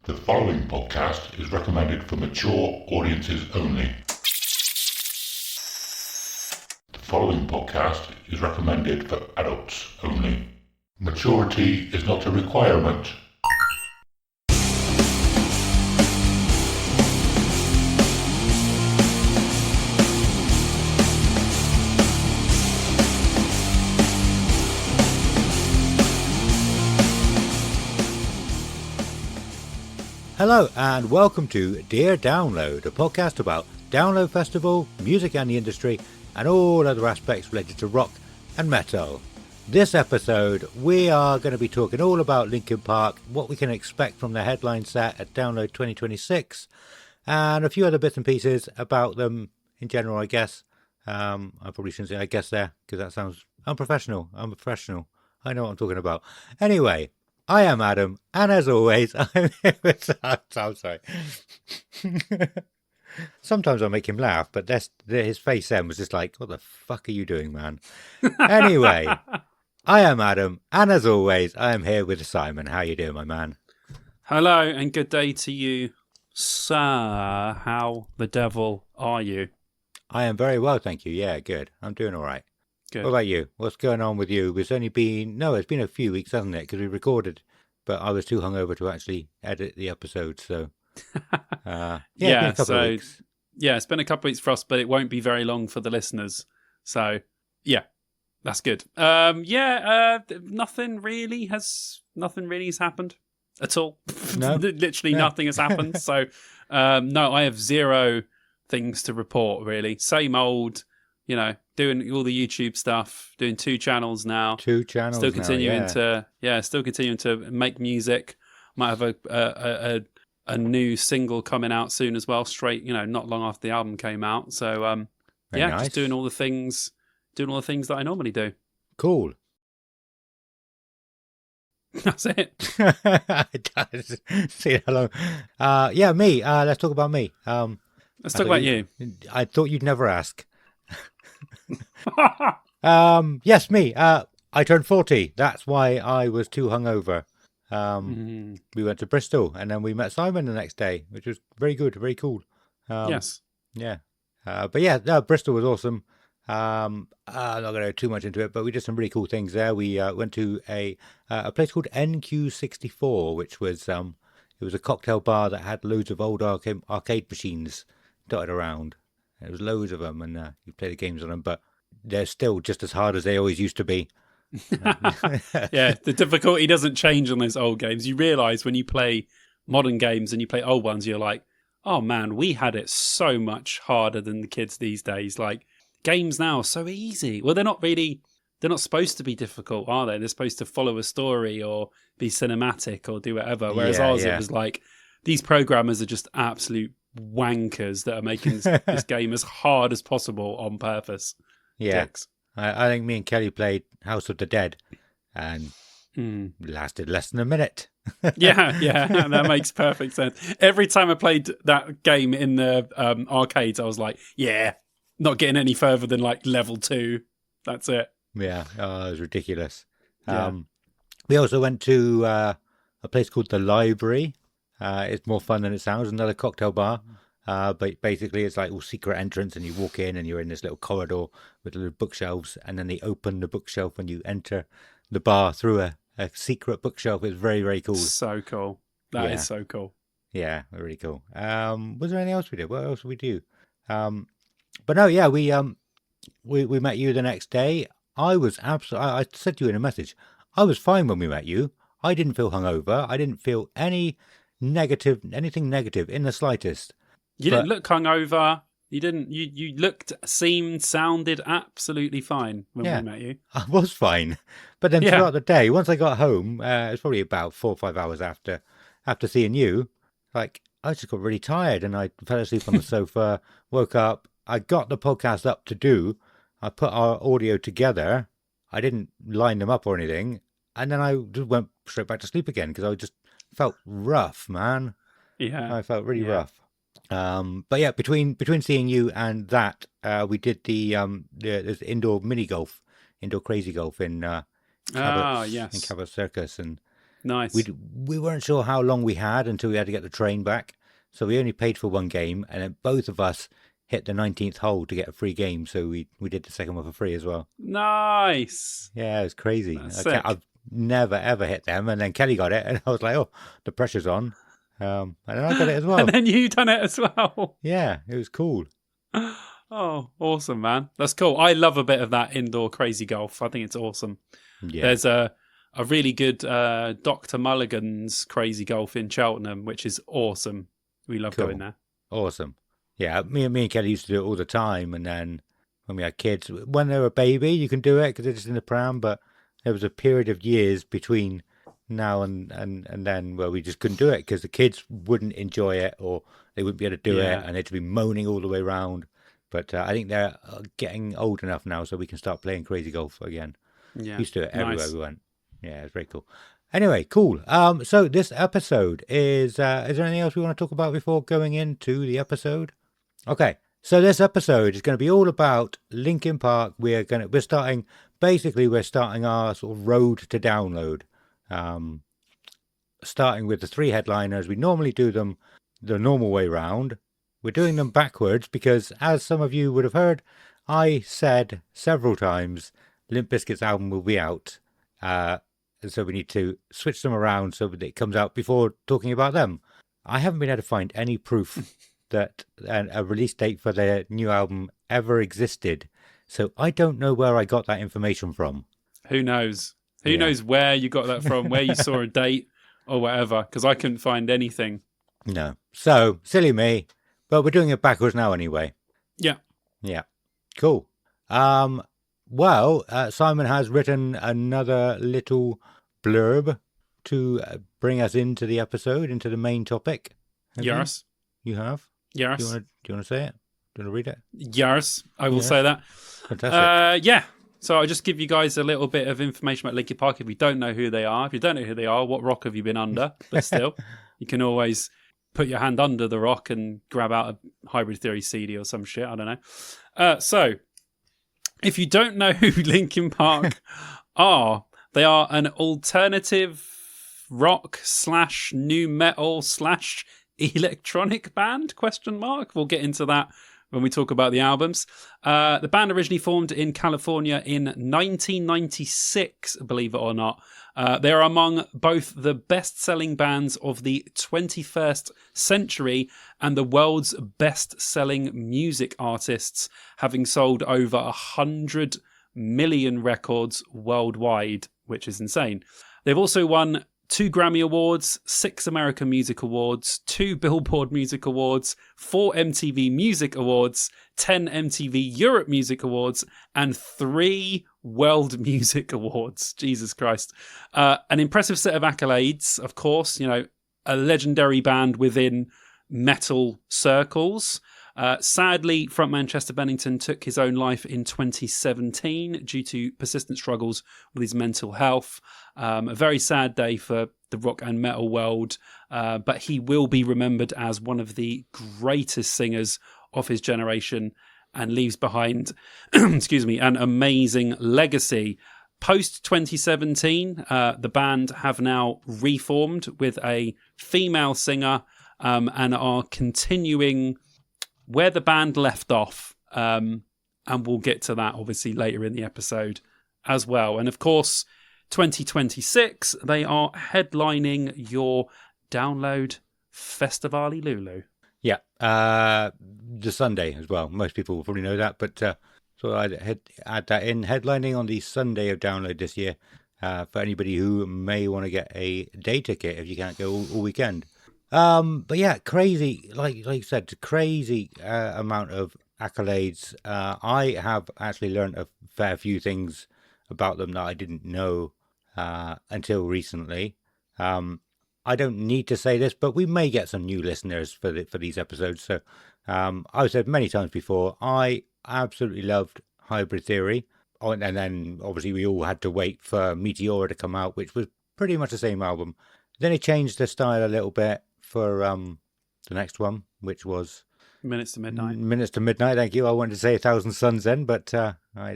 The following podcast is recommended for mature audiences only. The following podcast is recommended for adults only. Maturity is not a requirement. Hello and welcome to Dear Download, a podcast about Download Festival, music and the industry, and all other aspects related to rock and metal. This episode, we are going to be talking all about Linkin Park, what we can expect from the headline set at Download 2026, and a few other bits and pieces about them in general, I guess. I probably shouldn't say I guess there, because that sounds unprofessional. I'm a professional. I know what I'm talking about. Anyway, I am Adam, and as always, I'm here with I'm sorry. Sometimes I make him laugh, but his face then was just like, what the fuck are you doing, man? Anyway, I am Adam, and as always, I am here with Simon. How you doing, my man? Hello, and good day to you, sir. How the devil are you? I am very well, thank you. Yeah, good. I'm doing all right. Good. What about you? What's going on with you? It's been a few weeks, hasn't it? Because we recorded, but I was too hungover to actually edit the episode. So, it's been a couple of weeks. Yeah, it's been a couple of weeks for us, but it won't be very long for the listeners. So, yeah, that's good. Nothing really has happened at all. No? Literally nothing has happened. So, no, I have zero things to report. Really, same old. You know, doing all the YouTube stuff, doing 2 channels now. 2 channels still continuing now, still continuing to make music. Might have a new single coming out soon as well, straight, not long after the album came out. So nice. Just doing all the things that I normally do. Cool. That's it. See how long. Me. Let's talk about me. Let's talk about you. I thought you'd never ask. Yes, me. I turned 40. That's why I was too hungover. We went to Bristol and then we met Simon the next day, which was very good, very cool. Yes. Yeah. Bristol was awesome. I'm not going to go too much into it, but we did some really cool things there. We went to a place called NQ64, which was it was a cocktail bar that had loads of old arcade machines dotted around. There was loads of them, and you play the games on them, but they're still just as hard as they always used to be. Yeah, the difficulty doesn't change on those old games. You realise when you play modern games and you play old ones, you're like, oh man, we had it so much harder than the kids these days. Like, games now are so easy. Well, they're not supposed to be difficult, are they? They're supposed to follow a story or be cinematic or do whatever. Whereas ours, it was like, these programmers are just absolute wankers that are making this game as hard as possible on purpose. Yeah. I think me and Kelly played House of the Dead and lasted less than a minute. yeah, that makes perfect sense. Every time I played that game in the arcades, I was like, yeah, not getting any further than like level 2. That's it. Yeah, it was ridiculous. Yeah. We also went to a place called The Library. It's more fun than it sounds, another cocktail bar. But basically it's like all secret entrance and you walk in and you're in this little corridor with little bookshelves and then they open the bookshelf when you enter the bar through a secret bookshelf. It's very, very cool. So cool. That is so cool. Yeah, really cool. Was there anything else we did? What else did we do? But no, yeah, we met you the next day. I was I said to you in a message, I was fine when we met you. I didn't feel hungover. I didn't feel anything negative in the slightest. You didn't look hungover. You didn't. You looked, seemed, sounded absolutely fine when we met you. I was fine, but then throughout the day, once I got home, it was probably about 4 or 5 hours after seeing you. Like I just got really tired, and I fell asleep on the sofa. Woke up. I got the podcast up to do. I put our audio together. I didn't line them up or anything, and then I just went straight back to sleep again because I just felt rough, man. Yeah, I felt really rough. But yeah, between seeing you and that, we did the indoor mini golf, indoor crazy golf in Cabot, in Cabot Circus, and Nice. We weren't sure how long we had until we had to get the train back. So we only paid for one game, and then both of us hit the 19th hole to get a free game. So we did the second one for free as well. Nice. Yeah, it was crazy. Sick. I've never, ever hit them. And then Kelly got it, and I was like, oh, the pressure's on. And then I got it as well. And then you done it as well. Yeah, it was cool. Oh, awesome, man. That's cool. I love a bit of that indoor crazy golf. I think it's awesome. Yeah. There's a really good Dr. Mulligan's crazy golf in Cheltenham, which is awesome. We love going there. Awesome. Yeah, me and Kelly used to do it all the time. And then when we had kids, when they were a baby, you can do it because they're just in the pram. But there was a period of years between now and then where we just couldn't do it because the kids wouldn't enjoy it or they wouldn't be able to do it and they'd be moaning all the way around. But I think they're getting old enough now so we can start playing crazy golf again. Yeah. We used to do it everywhere we went. Yeah, it's very cool. Anyway, cool. So this episode is there anything else we want to talk about before going into the episode? Okay, so this episode is going to be all about Linkin Park. We're starting our sort of road to download. Starting with the 3 headliners. We normally do them the normal way round. We're doing them backwards because, as some of you would have heard, I said several times Limp Bizkit's album will be out. And so we need to switch them around so that it comes out before talking about them. I haven't been able to find any proof that a release date for their new album ever existed. So I don't know where I got that information from. Who knows? Who knows where you got that from, where you saw a date or whatever, because I couldn't find anything. No. So, silly me. But we're doing it backwards now anyway. Yeah. Yeah. Cool. Well, Simon has written another little blurb to bring us into the episode, into the main topic. Yes. You have? Yes. Do you want to say it? Do you want to read it? Yes, I will say that. Fantastic. Yeah. So I'll just give you guys a little bit of information about Linkin Park if you don't know who they are. If you don't know who they are, what rock have you been under? But still, you can always put your hand under the rock and grab out a Hybrid Theory CD or some shit. I don't know. So if you don't know who Linkin Park are, they are an alternative rock / new metal / electronic band ? We'll get into that when we talk about the albums. The band originally formed in California in 1996, believe it or not. They are among both the best-selling bands of the 21st century and the world's best-selling music artists, having sold over 100 million records worldwide, which is insane. They've also won 2 Grammy Awards, 6 American Music Awards, 2 Billboard Music Awards, 4 MTV Music Awards, 10 MTV Europe Music Awards, and 3 World Music Awards. Jesus Christ. An impressive set of accolades, of course, you know, a legendary band within metal circles. Sadly, frontman Chester Bennington took his own life in 2017 due to persistent struggles with his mental health. A very sad day for the rock and metal world, but he will be remembered as one of the greatest singers of his generation and leaves behind, an amazing legacy. Post 2017, the band have now reformed with a female singer and are continuing where the band left off. And we'll get to that obviously later in the episode as well. And of course, 2026, they are headlining your Download Festivali Lulu. Yeah, the Sunday as well. Most people will probably know that, but so I'd add that in. Headlining on the Sunday of Download this year for anybody who may want to get a day ticket if you can't go all weekend. But yeah, crazy, like you said, crazy amount of accolades. I have actually learned a fair few things about them that I didn't know until recently. I don't need to say this, but we may get some new listeners for these episodes. So I've said many times before, I absolutely loved Hybrid Theory. Oh, and then obviously we all had to wait for Meteora to come out, which was pretty much the same album. Then it changed the style a little bit for the next one, which was Minutes to Midnight. Minutes to Midnight, thank you. I wanted to say 1,000 Suns then, but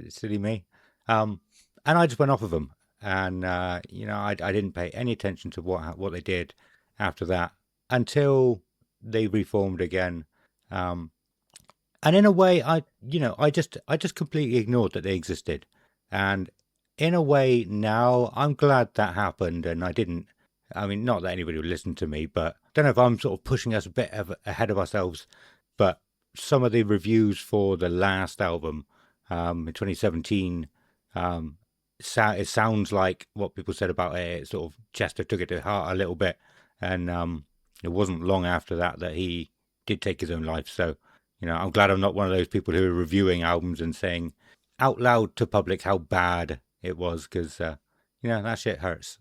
silly me. And I just went off of them. and I didn't pay any attention to what they did after that until they reformed again. And in a way, I just completely ignored that they existed. And in a way, now I'm glad that happened, and I didn't. I mean, not that anybody would listen to me, but I don't know if I'm sort of pushing us a bit ahead of ourselves. But some of the reviews for the last album in 2017, it sounds like what people said about it. It sort of Chester took it to heart a little bit, and it wasn't long after that he did take his own life. So, I'm glad I'm not one of those people who are reviewing albums and saying out loud to public how bad it was, because that shit hurts.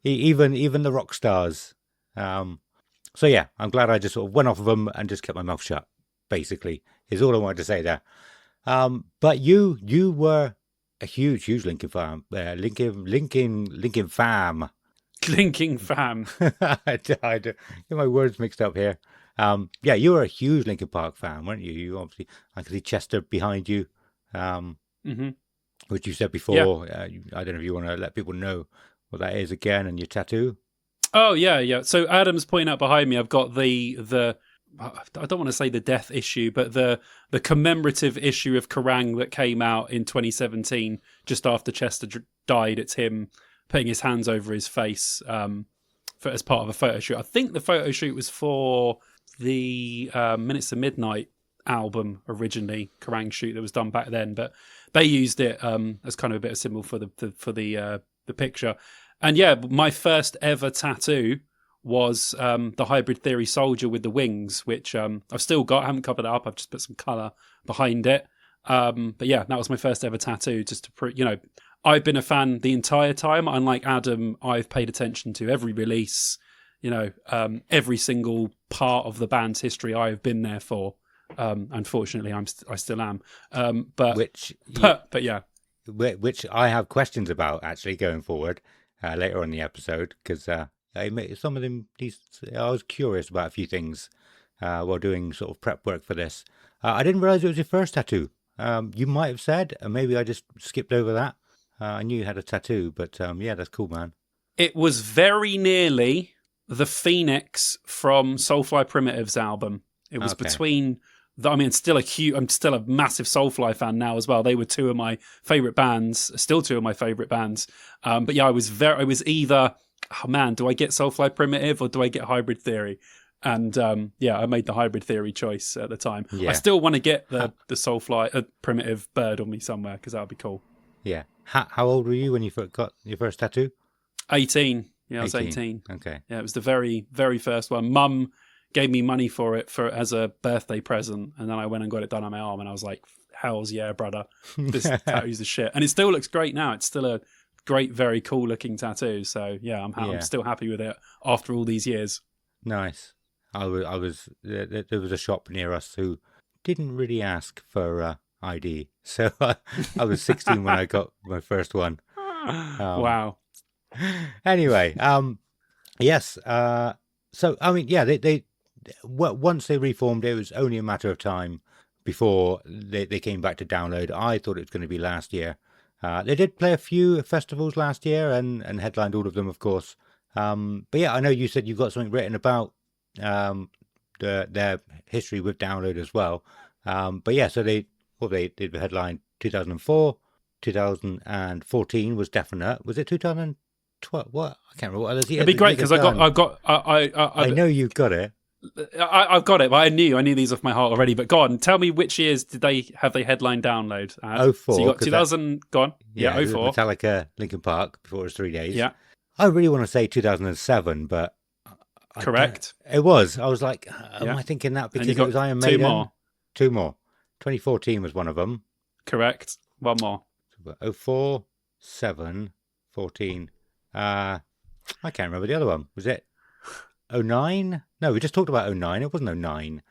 even the rock stars. So yeah, I'm glad I just sort of went off of them and just kept my mouth shut. Basically, is all I wanted to say there. But you were a huge Linkin fan. Linkin fam. Linkin fam. I get my words mixed up here. Yeah, you were a huge Linkin Park fan, weren't you? You obviously, I can see Chester behind you. Which you said before. Yeah. I don't know if you want to let people know what that is again, and your tattoo. Oh yeah. So Adam's pointing out behind me, I've got the I don't want to say the death issue, but the commemorative issue of Kerrang that came out in 2017, just after Chester died. It's him putting his hands over his face as part of a photo shoot. I think the photo shoot was for the Minutes to Midnight album originally, Kerrang shoot that was done back then, but they used it as kind of a bit of symbol for the picture. And yeah, my first ever tattoo was the Hybrid Theory soldier with the wings, which I've still got. I haven't covered it up. I've just put some colour behind it. But yeah, that was my first ever tattoo, just to prove, I've been a fan the entire time. Unlike Adam, I've paid attention to every release, every single part of the band's history I have been there for. Unfortunately, I still am. But yeah. Which I have questions about, actually, going forward later on in the episode, because some of them, I was curious about a few things while doing sort of prep work for this. I didn't realise it was your first tattoo. You might have said, and maybe I just skipped over that. I knew you had a tattoo, but yeah, that's cool, man. It was very nearly the Phoenix from Soulfly Primitive's album. It was between. I'm still a massive Soulfly fan now as well. They were two of my favourite bands, still two of my favourite bands. But yeah, I was either, oh man, do I get Soulfly Primitive or do I get Hybrid Theory? And yeah, I made the Hybrid Theory choice at the time. Yeah. I still want to get the Soulfly Primitive bird on me somewhere, because that would be cool. Yeah. How old were you when you got your first tattoo? 18. Yeah, I was 18. Okay. Yeah, it was the very, very first one. Mum gave me money for it as a birthday present, and then I went and got it done on my arm, and I was like, "Hell's yeah, brother! This tattoo's the shit." And it still looks great now. It's still a great, very cool looking tattoo. So yeah, I'm still happy with it after all these years. Nice. I was there was a shop near us who didn't really ask for ID, so I was 16 when I got my first one. Wow. Anyway, yes. So I mean, yeah, they once they reformed, it was only a matter of time before they came back to download. I thought it was going to be last year. They did play a few festivals last year and headlined all of them, of course. But yeah, I know you said you've got something written about their history with download as well. But yeah, so they did headline 2004, 2014 was definite. Was it 2012? What? I can't remember. It'd be great because I know you've got it. I've got it, but I knew these off my heart already. But go on, tell me which years did they headline download? 04. So you got 2000. Go on. Yeah, 04. Metallica, Linkin Park, before it was 3 days. Yeah. I really want to say 2007, but correct. It was. I was like, am I thinking that because it was Iron Maiden? Two more. 2014 was one of them. Correct. One more. 04, 7, 14. I can't remember the other one. Was it 09? No, we just talked about 09. It wasn't 09.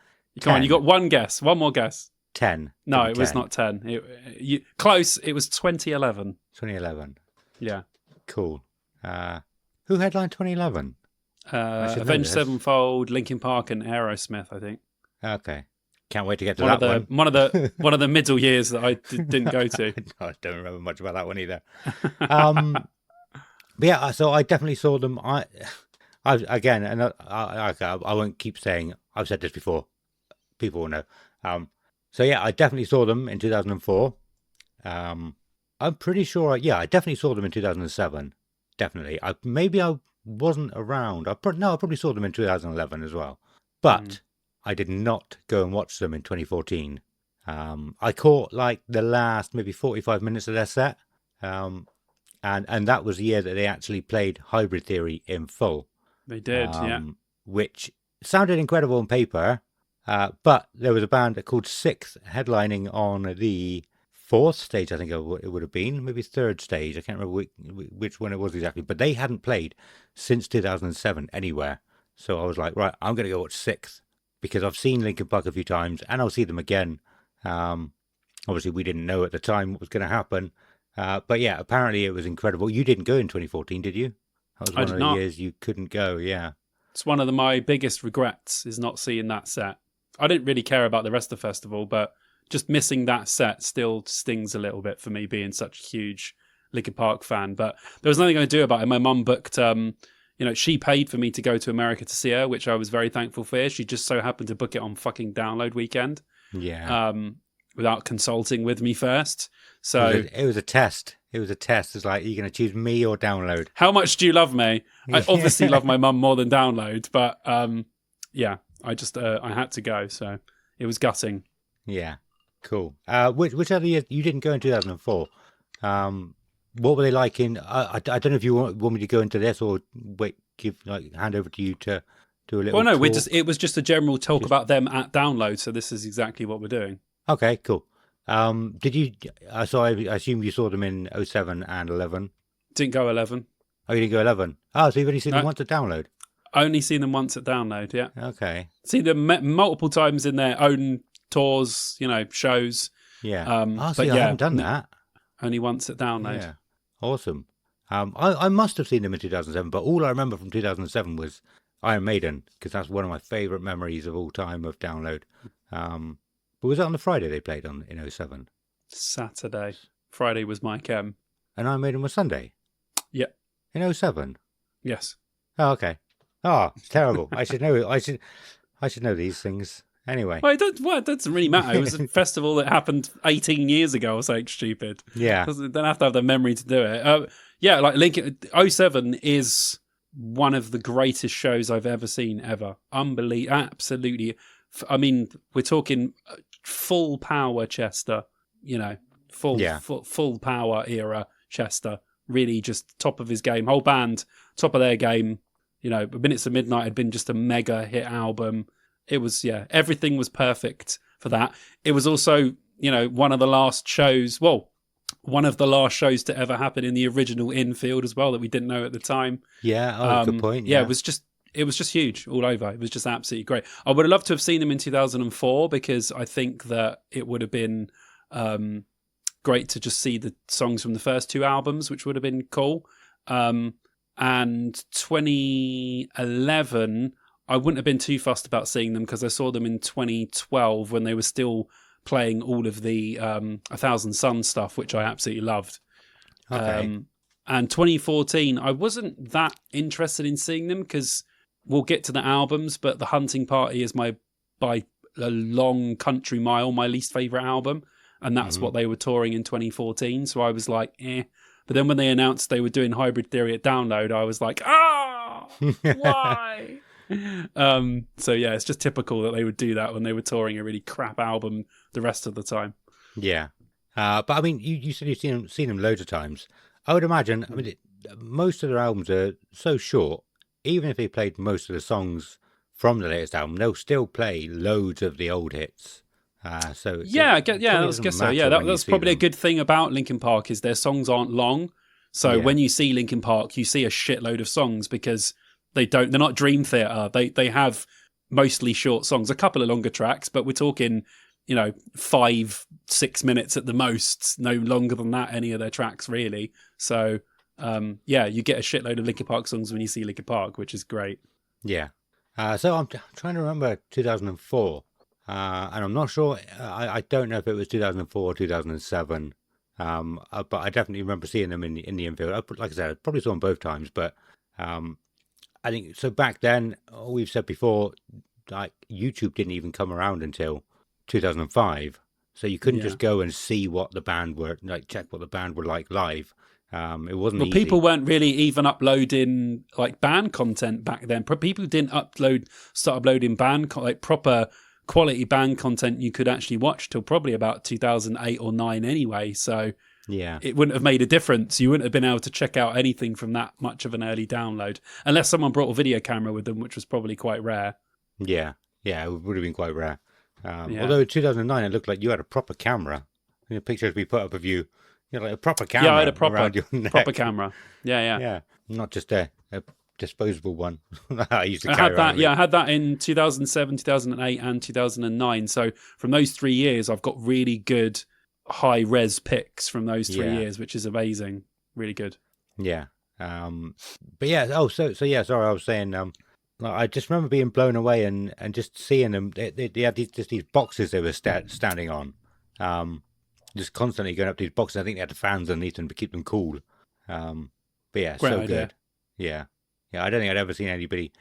Come on, you got one guess. One more guess. 10. No, it was not 10. Close. It was 2011. 2011. Yeah. Cool. Who headlined 2011? Avenged Sevenfold, Linkin Park, and Aerosmith, I think. Okay. Can't wait to get to One of that the one. one of the middle years that I didn't go to. I don't remember much about that one either. But yeah, so I definitely saw them. I again, and I won't keep saying I've said this before. People will know. So yeah, I definitely saw them in 2004. I'm pretty sure. Yeah, I definitely saw them in 2007. Definitely. Maybe I wasn't around. I probably saw them in 2011 as well. But I did not go and watch them in 2014. I caught like the last maybe 45 minutes of their set. And that was the year that they actually played Hybrid Theory in full. They did, yeah. Which sounded incredible on paper, but there was a band called Sixth headlining on the fourth stage, I think it would have been, maybe third stage. I can't remember which one it was exactly, but they hadn't played since 2007 anywhere. So I was like, right, I'm going to go watch Sixth because I've seen Linkin Park a few times and I'll see them again. Obviously, we didn't know at the time what was going to happen. But yeah, apparently it was incredible. You didn't go in 2014, did you? That was one of the years you couldn't go, yeah. It's one of my biggest regrets is not seeing that set. I didn't really care about the rest of the festival, but just missing that set still stings a little bit for me being such a huge Linkin Park fan. But there was nothing I could do about it. My mum booked, she paid for me to go to America to see her, which I was very thankful for. She just so happened to book it on fucking download weekend. Yeah. Without consulting with me first. So it was a test. It was a test. It's like, are you going to choose me or download? How much do you love me? I obviously love my mum more than download, but yeah, I just I had to go, so it was gutting. Yeah, cool. Which other year you didn't go in 2004? What were they like in? I don't know if you want me to go into this or hand over to you to do a little. Well, no, talk. it was just a general talk about them at download. So this is exactly what we're doing. Okay, cool. Did you? So I assume you saw them in 07 and 11. Didn't go 11. Oh, you didn't go 11. Oh, so you've only seen them once at download. Only seen them once at download. Yeah. Okay. Seen them multiple times in their own tours, shows. Yeah. But I haven't done that. Only once at download. Yeah. Awesome. I must have seen them in 2007, but all I remember from 2007 was Iron Maiden, because that's one of my favourite memories of all time of download. But was that on the Friday they played on in 07? Saturday. Friday was my chem. And Iron Maiden was Sunday? Yeah. In 07? Yes. Oh, okay. Oh, terrible. I should know. I should know these things. Anyway. Well, it doesn't really matter. It was a festival that happened 18 years ago or something stupid. Yeah. They don't have to have the memory to do it. Yeah, like Linkin 07 is one of the greatest shows I've ever seen, ever. Unbelievable. Absolutely. I mean, we're talking full power Chester, full power era Chester. Really just top of his game. Whole band, top of their game. Minutes of Midnight had been just a mega hit album. It was, everything was perfect for that. It was also, one of the last shows to ever happen in the original infield as well that we didn't know at the time. Yeah, good point. Yeah, it was just huge all over. It was just absolutely great. I would have loved to have seen them in 2004 because I think that it would have been great to just see the songs from the first two albums, which would have been cool. And 2011, I wouldn't have been too fussed about seeing them because I saw them in 2012 when they were still playing all of the 1,000 Suns stuff, which I absolutely loved. Okay. And 2014, I wasn't that interested in seeing them because we'll get to the albums, but The Hunting Party is by a long country mile my least favourite album. And that's what they were touring in 2014. So I was like, eh. But then when they announced they were doing Hybrid Theory at download, I was like, why? So yeah, it's just typical that they would do that when they were touring a really crap album the rest of the time. Yeah. But I mean, you said you've seen them loads of times. I would imagine, most of their albums are so short, even if they played most of the songs from the latest album, they'll still play loads of the old hits. I guess so. Yeah, that's probably a good thing about Linkin Park is their songs aren't long. So when you see Linkin Park, you see a shitload of songs because they're not Dream Theater. They have mostly short songs, a couple of longer tracks, but we're talking, 5-6 minutes at the most, no longer than that, any of their tracks really. So you get a shitload of Linkin Park songs when you see Linkin Park, which is great. Yeah. So I'm trying to remember 2004. and I'm not sure. I don't know if it was 2004 or 2007. But I definitely remember seeing them in the infield. Like I said, I probably saw them both times. But I think so. Back then, we've said before, like YouTube didn't even come around until 2005. So you couldn't just go and see what the band were like, check what the band were like live. It wasn't easy. People weren't really even uploading like band content back then. People didn't start uploading like proper quality band content you could actually watch till probably about 2008 or 9 anyway. So yeah, it wouldn't have made a difference. You wouldn't have been able to check out anything from that much of an early download unless someone brought a video camera with them, which was probably quite rare. Yeah, it would have been quite rare. Although in 2009 it looked like you had a proper camera. The pictures we put up of you, like a proper camera. Yeah, I had a proper camera. Yeah. Not just a disposable one. I used to I carry had that. around with. Yeah, I had that in 2007, 2008, and 2009. So from those 3 years, I've got really good high res pics from those 3 years, which is amazing. Really good. Yeah. But yeah. Oh, so yeah. Sorry, I was saying. I just remember being blown away and just seeing them. They had these boxes they were standing on. Just constantly going up to these boxes. I think they had the fans underneath them to keep them cool. But yeah, Great so idea. good. Yeah. I don't think I'd ever seen anybody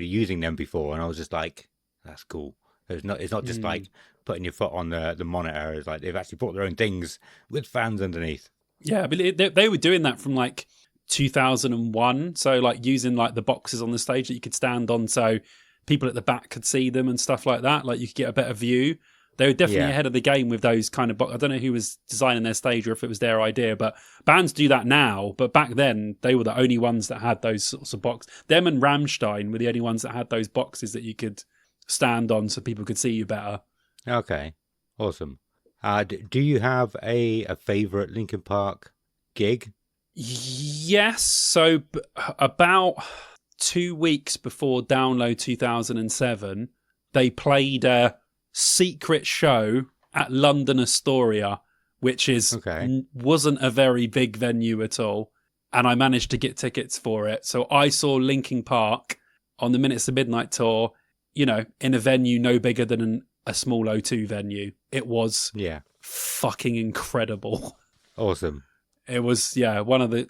using them before, and I was just like, that's cool. It's not just like putting your foot on the monitor. It's like they've actually brought their own things with fans underneath. Yeah, but they were doing that from like 2001. So like using like the boxes on the stage that you could stand on, so people at the back could see them and stuff like that. Like you could get a better view. They were definitely ahead of the game with those kind of I don't know who was designing their stage or if it was their idea, but bands do that now. But back then, they were the only ones that had those sorts of boxes. Them and Rammstein were the only ones that had those boxes that you could stand on so people could see you better. Okay, awesome. Do you have a favourite Linkin Park gig? Yes. So about 2 weeks before Download 2007, they played a secret show at London Astoria, which wasn't a very big venue at all, and I managed to get tickets for it. So I saw Linkin Park on the Minutes to Midnight tour, in a venue no bigger than a small O2 venue. It was fucking incredible. Awesome. It was one of the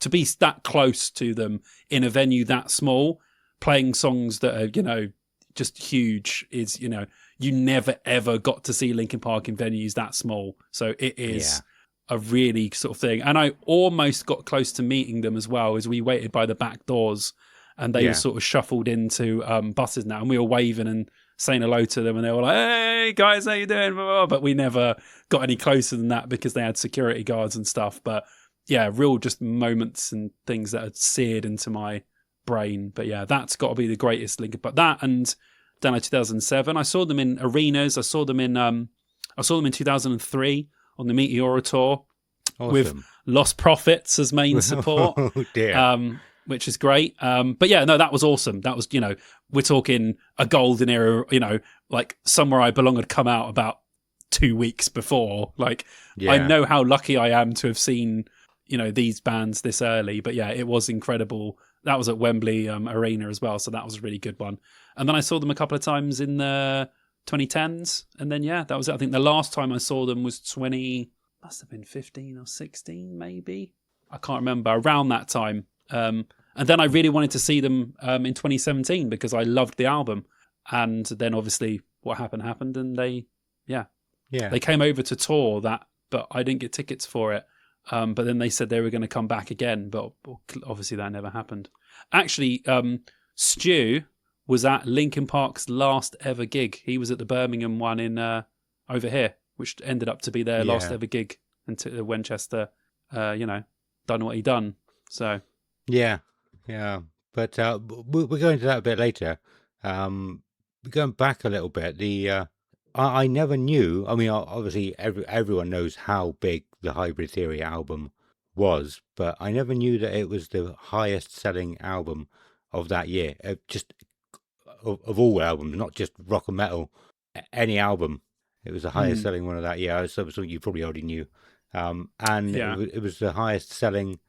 to be that close to them in a venue that small, playing songs that are just huge is you never ever got to see Linkin Park in venues that small. So it is a really sort of thing. And I almost got close to meeting them as well, as we waited by the back doors and they were sort of shuffled into buses now, and we were waving and saying hello to them, and they were like, "Hey guys, how you doing?" But we never got any closer than that because they had security guards and stuff. But yeah, real just moments and things that had seared into my brain. But yeah, that's got to be the greatest Linkin Park. That and then 2007, I saw them in arenas. I saw them in 2003 on the Meteora tour with Lost Prophets as main support. Oh dear. Which is great. But yeah, no, that was awesome. That was, we're talking a golden era, like Somewhere I Belong had come out about 2 weeks before. Like, I know how lucky I am to have seen, these bands this early. But yeah, it was incredible. That was at Wembley Arena as well. So that was a really good one. And then I saw them a couple of times in the 2010s. And then, that was it. I think the last time I saw them was must have been 15 or 16, maybe. I can't remember. Around that time. And then I really wanted to see them in 2017 because I loved the album. And then obviously what happened, and they came over to tour that, but I didn't get tickets for it. But then they said they were going to come back again, but obviously that never happened. Actually, Stu was at Linkin Park's last ever gig. He was at the Birmingham one in over here, which ended up to be their last ever gig until Winchester, done what he done. So. Yeah. But we'll go into that a bit later. Going back a little bit, I never knew. I mean, obviously everyone knows how big the Hybrid Theory album was, but I never knew that it was the highest selling album of that year. Just of all albums, not just rock and metal, any album. It was the highest selling one of that year. So something you probably already knew. It was the highest selling.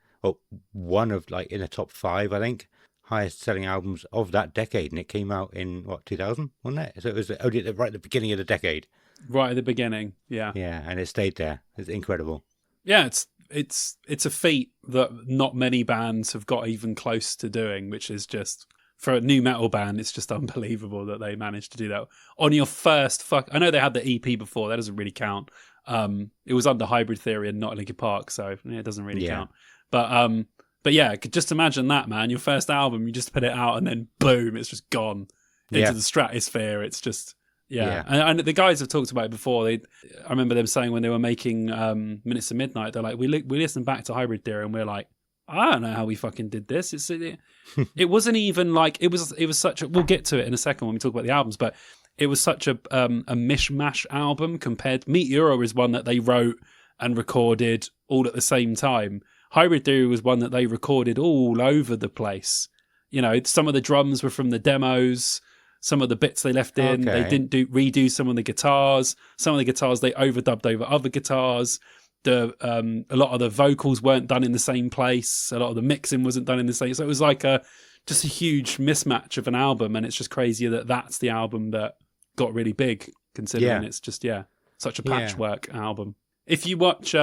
One of in the top 5, I think, highest selling albums of that decade, and it came out in 2000, wasn't it? So it was only right at the beginning of the decade. Right at the beginning, yeah. Yeah, and it stayed there. It's incredible. Yeah, it's a feat that not many bands have got even close to doing, which is just, for a new metal band, it's just unbelievable that they managed to do that on your first I know they had the EP before, that doesn't really count. It was under Hybrid Theory and not Linkin Park, so it doesn't really count. But yeah, just imagine that, man. Your first album, you just put it out and then boom, it's just gone into the stratosphere. It's just, And the guys have talked about it before. I remember them saying when they were making Minutes to Midnight, they're like, we listened back to Hybrid Theory and we're like, I don't know how we fucking did this. It wasn't even like, it was such a, we'll get to it in a second when we talk about the albums, but it was such a mishmash album compared. Meteora is one that they wrote and recorded all at the same time. Hybrid Theory was one that they recorded all over the place. You know, some of the drums were from the demos, some of the bits they left in. Okay. They didn't redo some of the guitars. Some of the guitars they overdubbed over other guitars. A lot of the vocals weren't done in the same place. A lot of the mixing wasn't done in the same. So it was like just a huge mismatch of an album, and it's just crazy that that's the album that got really big, considering it's just such a patchwork album. If you watch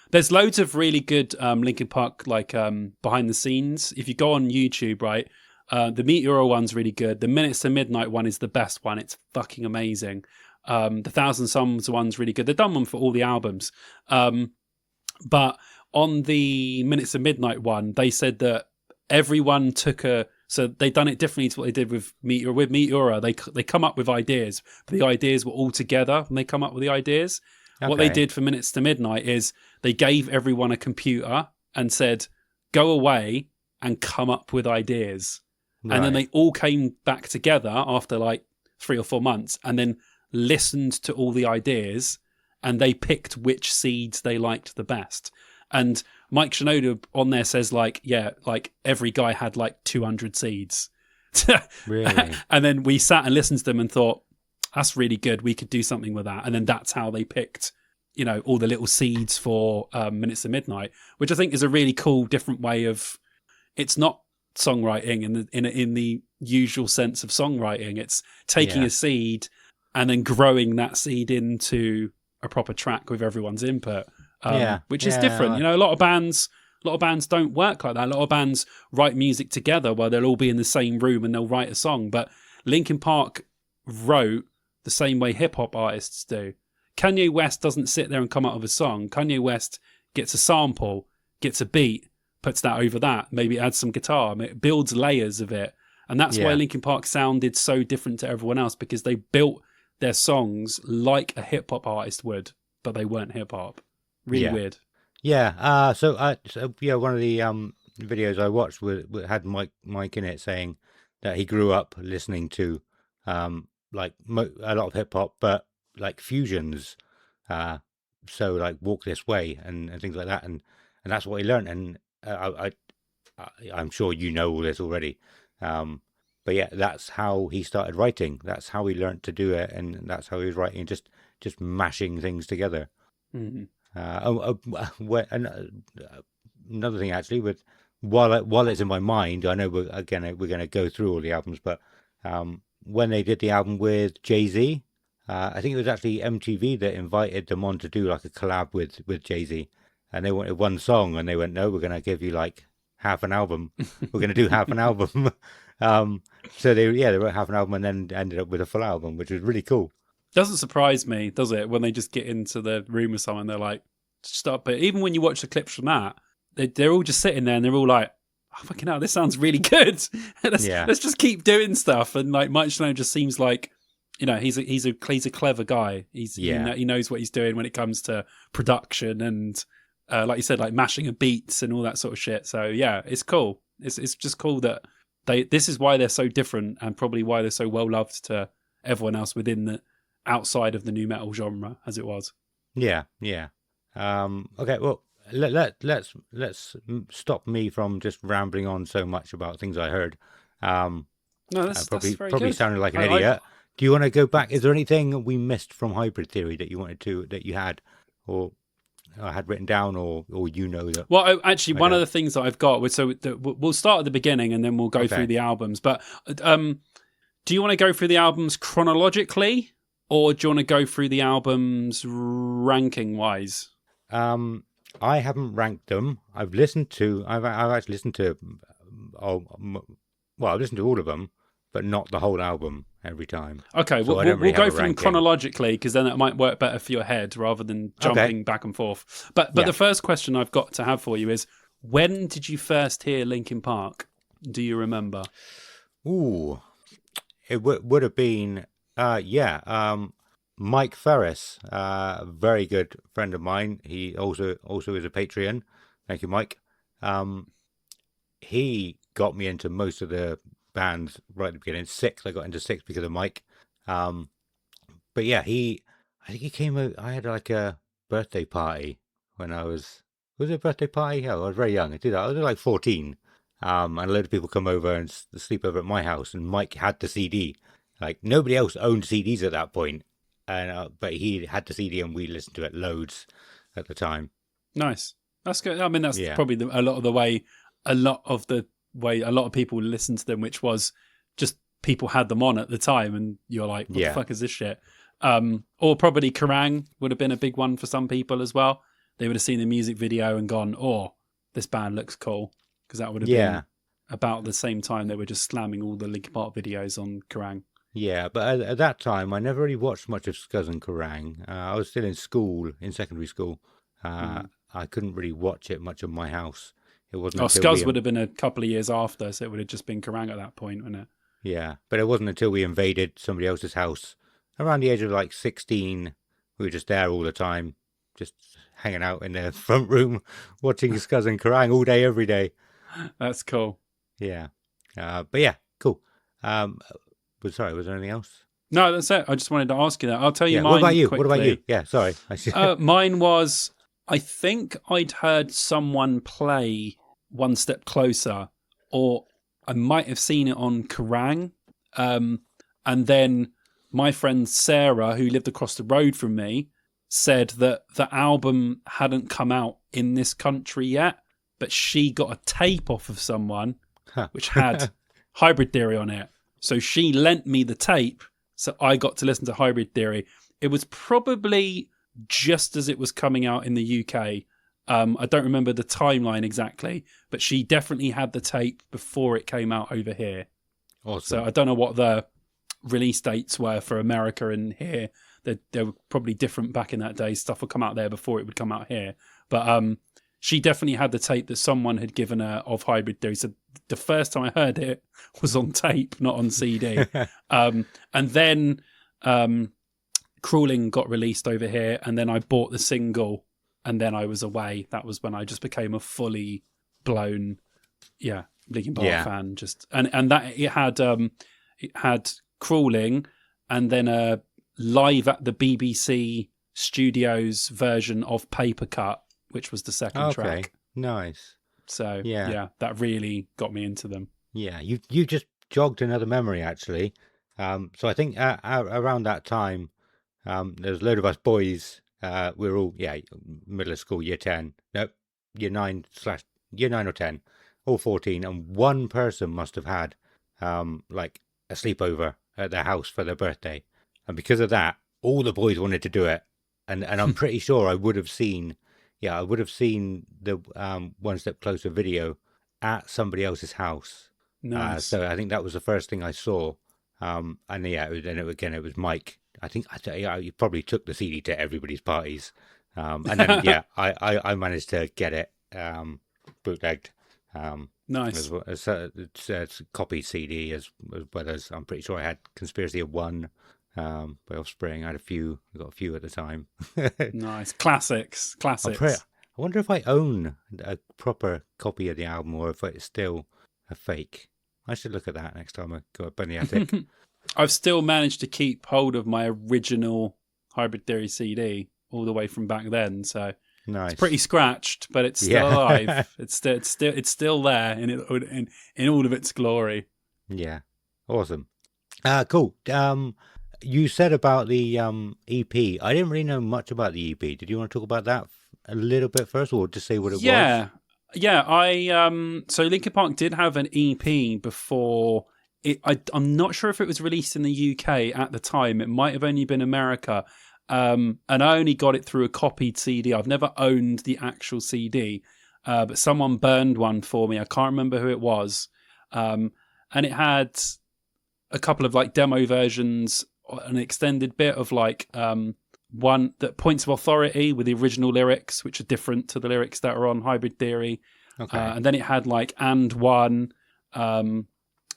there's loads of really good Linkin Park behind the scenes. If you go on YouTube, right, the Meteora one's really good. The Minutes to Midnight one is the best one. It's fucking amazing. The Thousand Suns one's really good. They've done one for all the albums. But on the Minutes to Midnight one, they said that everyone so they've done it differently to what they did with Meteora. With Meteora, they come up with ideas, but the ideas were all together when they come up with the ideas. Okay. What they did for Minutes to Midnight is they gave everyone a computer and said, go away and come up with ideas. Right. And then they all came back together after like 3 or 4 months and then listened to all the ideas and they picked which seeds they liked the best. And Mike Shinoda on there says every guy had like 200 seeds. Really? And then we sat and listened to them and thought, that's really good. We could do something with that. And then that's how they picked, all the little seeds for Minutes to Midnight, which I think is a really cool, different way of. It's not songwriting in the usual sense of songwriting. It's taking a seed and then growing that seed into a proper track with everyone's input, which is different. A lot of bands don't work like that. A lot of bands write music together where they'll all be in the same room and they'll write a song. But Linkin Park wrote the same way hip-hop artists do. Kanye West doesn't sit there and come up with a song. Kanye West gets a sample, gets a beat, puts that over that, maybe adds some guitar, it builds layers of it. And that's why Linkin Park sounded so different to everyone else, because they built their songs like a hip-hop artist would, but they weren't hip-hop. Really weird. Yeah. So one of the videos I watched had Mike in it saying that he grew up listening to a lot of hip hop, but like fusions, so like Walk This Way and things like that, and that's what he learned. And I'm sure you know all this already, but yeah, that's how he started writing. That's how he learned to do it, and that's how he was writing, just mashing things together. Mm-hmm. Another thing actually, with while it's in my mind, I know we're going to go through all the albums, but when they did the album with Jay-Z, I think it was actually MTV that invited them on to do like a collab with Jay-Z, and they wanted one song, and they went, no, we're going to give you like half an album. We're going to do half an album. So they wrote half an album and then ended up with a full album, which was really cool. Doesn't surprise me, does it, when they just get into the room with someone, they're like, stop. But even when you watch the clips from that, they're all just sitting there and they're all like, oh, fucking hell, this sounds really good. Let's just keep doing stuff. And like Mike Shinoda just seems like, he's a clever guy. He knows what he's doing when it comes to production and like you said, like mashing of beats and all that sort of shit. So yeah, it's cool. It's just cool that this is why they're so different, and probably why they're so well loved to everyone else within the outside of the new metal genre as it was. Yeah. Okay, well, let's stop me from just rambling on so much about things I heard. No, that's very probably good. Sounded like an idiot. Do you want to go back? Is there anything we missed from Hybrid Theory that you had, or I had written down, or you know that? Well, actually, one of the things that I've got was we'll start at the beginning and then we'll go through the albums. But do you want to go through the albums chronologically, or do you want to go through the albums ranking wise? I haven't ranked them. I've actually listened to. I've listened to all of them, but not the whole album every time. Okay, so we'll go through them chronologically, because then it might work better for your head rather than jumping back and forth. But the first question I've got to have for you is, when did you first hear Linkin Park? Do you remember? Ooh, it would have been Mike Ferris, a very good friend of mine. He also is a Patreon. Thank you, Mike. He got me into most of the bands right at the beginning. Six, I got into Six because of Mike. But yeah, I think he came out. I had like a birthday party when I was it a birthday party? Yeah, I was very young. I was like 14. And a load of people come over and sleep over at my house, and Mike had the CD. Like, nobody else owned CDs at that point. And but he had the CD, and we listened to it loads at the time. Nice. That's good. I mean, that's probably a lot of people listened to them, which was just people had them on at the time, and you're like, what the fuck is this shit? Or probably Kerrang would have been a big one for some people as well. They would have seen the music video and gone, oh, this band looks cool. Because that would have been about the same time they were just slamming all the Linkin Park videos on Kerrang. Yeah, but at that time, I never really watched much of Scuzz and Kerrang. I was still in secondary school. I couldn't really watch it much in my house. It wasn't. Scuzz would have been a couple of years after, so it would have just been Kerrang at that point, wouldn't it? Yeah, but it wasn't until we invaded somebody else's house around the age of like 16. We were just there all the time, just hanging out in the front room, watching Scuzz and Kerrang all day, every day. That's cool. Yeah. But yeah, cool. Sorry, was there anything else? No, that's it. I just wanted to ask you that. I'll tell you mine. What about you? Quickly. What about you? Yeah, sorry. Mine was, I think I'd heard someone play One Step Closer, or I might have seen it on Kerrang. And then my friend Sarah, who lived across the road from me, said that the album hadn't come out in this country yet, but she got a tape off of someone which had Hybrid Theory on it. So she lent me the tape, so I got to listen to Hybrid Theory. It was probably just as it was coming out in the UK. I don't remember the timeline exactly, but she definitely had the tape before it came out over here. Awesome. So I don't know what the release dates were for America and here. They were probably different back in that day. Stuff would come out there before it would come out here. But she definitely had the tape that someone had given her of Hybrid Theory. So the first time I heard it was on tape, not on CD. And then Crawling got released over here, and then I bought the single, and then I was away. That was when I just became a fully blown, Linkin Park fan. Just and that it had Crawling, and then a live at the BBC Studios version of Paper Cut, which was the second track. Nice. So that really got me into them. Yeah, you just jogged another memory, actually. So I think around that time, there's a load of us boys. We were all middle of school, year 10. Nope, year 9 or 10, all 14, and one person must have had like a sleepover at their house for their birthday, and because of that, all the boys wanted to do it, and I'm pretty sure I would have seen the One Step Closer video at somebody else's house. Nice. So I think that was the first thing I saw. And it was Mike. I think you probably took the CD to everybody's parties. And then I managed to get it bootlegged. Nice. It's a copied CD as well as I'm pretty sure I had Conspiracy of One by Offspring. I got a few at the time. Nice. Classics. I wonder if I own a proper copy of the album or if it's still a fake. I should look at that next time I go up in the attic. I've still managed to keep hold of my original Hybrid Theory CD all the way from back then, so nice. It's pretty scratched, but it's still alive. It's still there in all of its glory. Yeah, awesome. Cool. You said about the EP. I didn't really know much about the EP. Did you want to talk about that a little bit first, or just say what it was? Yeah. So Linkin Park did have an EP before it. I'm not sure if it was released in the UK at the time. It might have only been America. And I only got it through a copied CD. I've never owned the actual CD, but someone burned one for me. I can't remember who it was. And it had a couple of like demo versions, an extended bit of like one that Points of Authority with the original lyrics, which are different to the lyrics that are on Hybrid Theory. Okay. And then it had like And One, and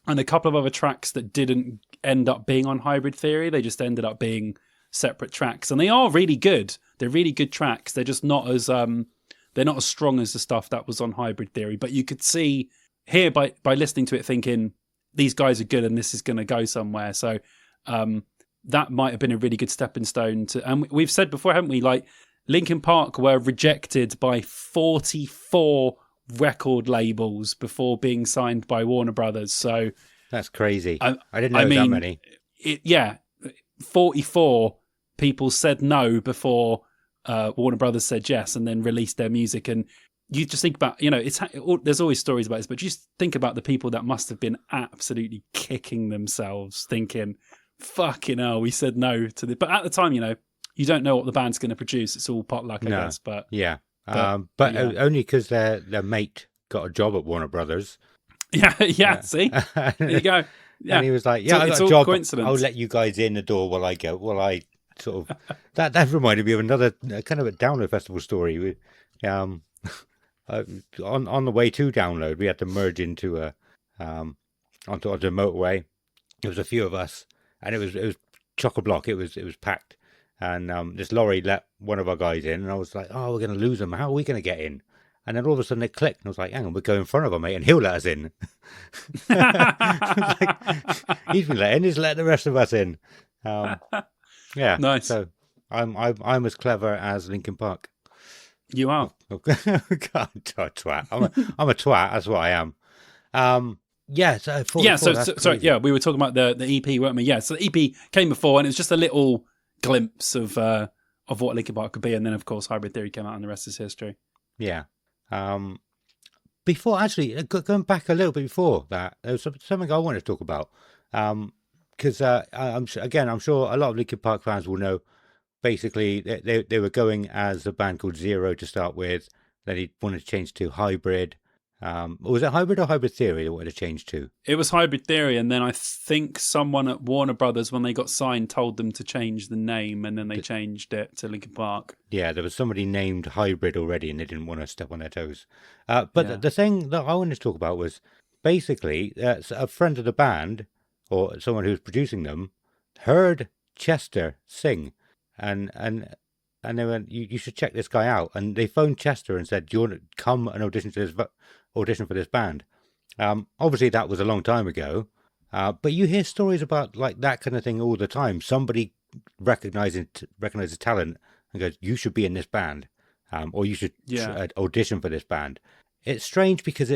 a couple of other tracks that didn't end up being on Hybrid Theory. They just ended up being separate tracks, and they are really good. They're really good tracks. They're just not as they're not as strong as the stuff that was on Hybrid Theory. But you could see here by listening to it, thinking these guys are good and this is going to go somewhere. So that might have been a really good stepping stone to. And we've said before, haven't we? Like Linkin Park were rejected by 44 record labels before being signed by Warner Brothers. So that's crazy. I didn't know that many. 44 people said no before Warner Brothers said yes, and then released their music. And you just think about, there's always stories about this, but just think about the people that must have been absolutely kicking themselves, thinking, "Fucking hell, we said no to the." But at the time, you don't know what the band's going to produce. It's all pot luck, I guess. But yeah, but only because their mate got a job at Warner Brothers. Yeah. See, there you go. Yeah. And he was like, "Yeah, I got a job. I'll let you guys in the door while I go." Well, I sort of that reminded me of another kind of a Download Festival story. On the way to Download, we had to merge into onto the motorway. There was a few of us, and it was chock-a-block. It was packed, and this lorry let one of our guys in, and I was like, "Oh, we're going to lose him. How are we going to get in?" And then all of a sudden it clicked, and I was like, "Hang on, we'll go in front of him, mate, and he'll let us in." He's been let in. He's let the rest of us in. Yeah, nice. So I'm as clever as Linkin Park. You are. God, twat. I'm a twat. That's what I am. Yeah. So sorry. We were talking about the EP, weren't we? Yeah. So the EP came before, and it was just a little glimpse of what Linkin Park could be, and then of course Hybrid Theory came out, and the rest is history. Yeah. Before, actually, going back a little bit before that, there was something I wanted to talk about. Because I'm sure a lot of Linkin Park fans will know. Basically, they were going as a band called Zero to start with. Then he wanted to change to Hybrid. Was it Hybrid or Hybrid Theory they wanted to change to? It was Hybrid Theory, and then I think someone at Warner Brothers, when they got signed, told them to change the name, and then they changed it to Linkin Park. Yeah, there was somebody named Hybrid already, and they didn't want to step on their toes. But the thing that I wanted to talk about was basically a friend of the band, or someone who was producing them, heard Chester sing, and they went, you should check this guy out. And they phoned Chester and said, "Do you want to come and audition for this band?" Obviously that was a long time ago, but you hear stories about like that kind of thing all the time. Somebody recognizes talent and goes, "You should be in this band," or "You should audition for this band." It's strange because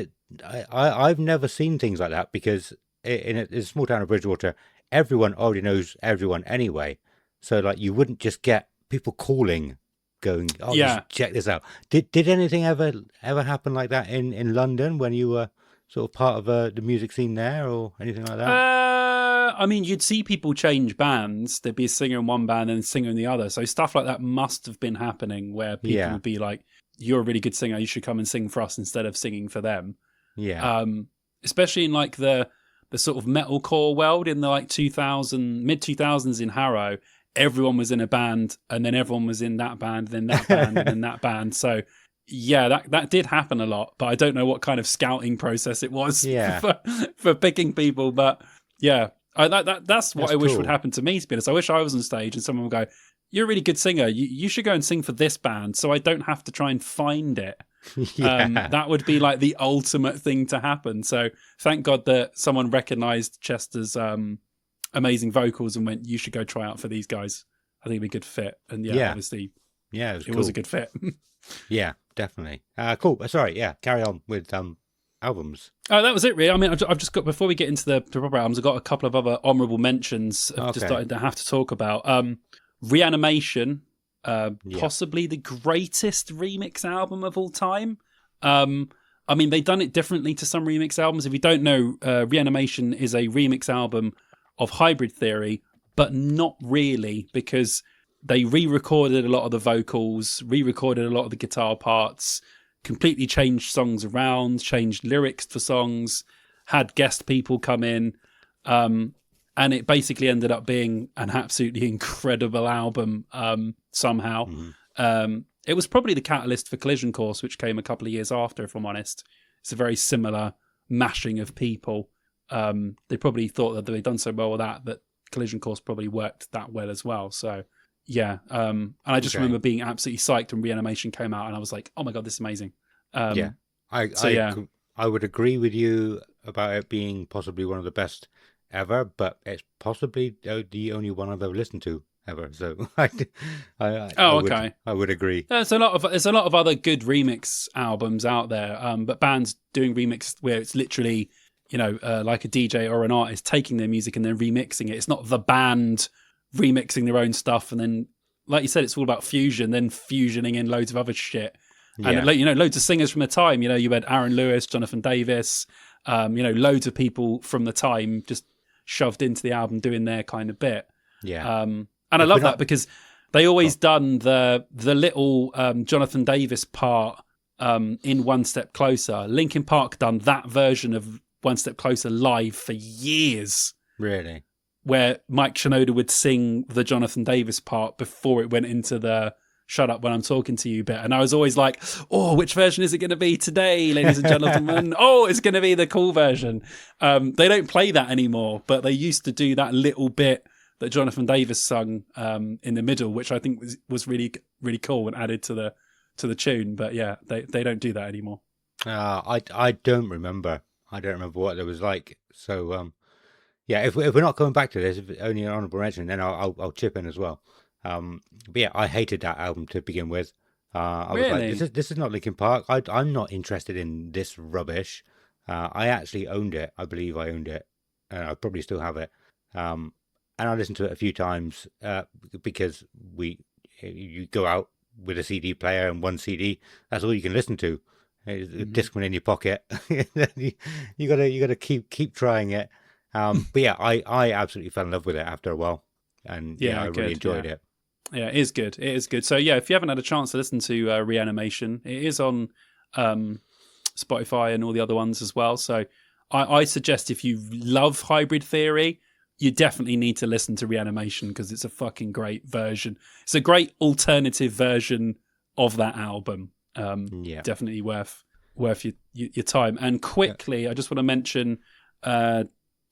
I've never seen things like that, because in a small town of Bridgewater, everyone already knows everyone anyway. So like you wouldn't just get people calling, going, "Oh, you should check this out." Did anything ever happen like that in London when you were sort of part of the music scene there, or anything like that? I mean, you'd see people change bands. There'd be a singer in one band and a singer in the other. So stuff like that must have been happening, where people would be like, "You're a really good singer. You should come and sing for us instead of singing for them." Yeah. Especially in like the sort of metalcore world in the like mid 2000s in Harrow. Everyone was in a band, and then everyone was in that band, then that band, and then that band. So, yeah, that did happen a lot. But I don't know what kind of scouting process it was for picking people. But yeah, that's what I wish would happen to me. To be honest, I wish I was on stage and someone would go, "You're a really good singer. You should go and sing for this band," so I don't have to try and find it. That would be like the ultimate thing to happen. So thank God that someone recognised Chester's amazing vocals and went, "You should go try out for these guys. I think it'd be a good fit." And obviously, it was a good fit. Yeah, definitely. Cool. Sorry. Yeah, carry on with albums. Oh, that was it, really. I mean, I've just got, before we get into the proper albums, I've got a couple of other honourable mentions I've just started to have to talk about. Reanimation possibly the greatest remix album of all time. I mean, they've done it differently to some remix albums. If you don't know, Reanimation is a remix album of Hybrid Theory, but not really, because they re-recorded a lot of the vocals, re-recorded a lot of the guitar parts, completely changed songs around, changed lyrics for songs, had guest people come in, and it basically ended up being an absolutely incredible album somehow. It was probably the catalyst for Collision Course, which came a couple of years after, if I'm honest. It's a very similar mashing of people. They probably thought that they'd done so well with that Collision Course probably worked that well as well. So, yeah. And I just remember being absolutely psyched when Reanimation came out, and I was like, oh my God, this is amazing. I would agree with you about it being possibly one of the best ever, but it's possibly the only one I've ever listened to ever. So I would agree. There's a lot of other good remix albums out there, but bands doing remix where it's literally, like a DJ or an artist taking their music and then remixing it. It's not the band remixing their own stuff and then, like you said, it's all about fusion, then fusioning in loads of other shit. And loads of singers from the time. You had Aaron Lewis, Jonathan Davis, loads of people from the time just shoved into the album doing their kind of bit. And I love that because they always done the little Jonathan Davis part in One Step Closer. Linkin Park done that version of One Step Closer live for years. Really? Where Mike Shinoda would sing the Jonathan Davis part before it went into the shut up when I'm talking to you bit. And I was always like, oh, which version is it going to be today, ladies and gentlemen? Oh, it's going to be the cool version. They don't play that anymore, but they used to do that little bit that Jonathan Davis sung in the middle, which I think was really, really cool and added to the tune. But yeah, they don't do that anymore. I don't remember. I don't remember what it was like. So if we're not coming back to this, if only an honourable mention, then I'll chip in as well. But yeah, I hated that album to begin with. I was like, this is not Linkin Park. I'm not interested in this rubbish. I actually owned it. I believe I owned it. I probably still have it. And I listened to it a few times because you go out with a CD player and one CD. That's all you can listen to. A Discman in your pocket. you gotta keep trying it. But yeah, I absolutely fell in love with it after a while, and I really enjoyed it. Yeah, it is good. It is good. So yeah, if you haven't had a chance to listen to Reanimation, it is on Spotify and all the other ones as well. So I suggest if you love Hybrid Theory, you definitely need to listen to Reanimation because it's a fucking great version. It's a great alternative version of that album. Definitely worth your time. And quickly, I just want to mention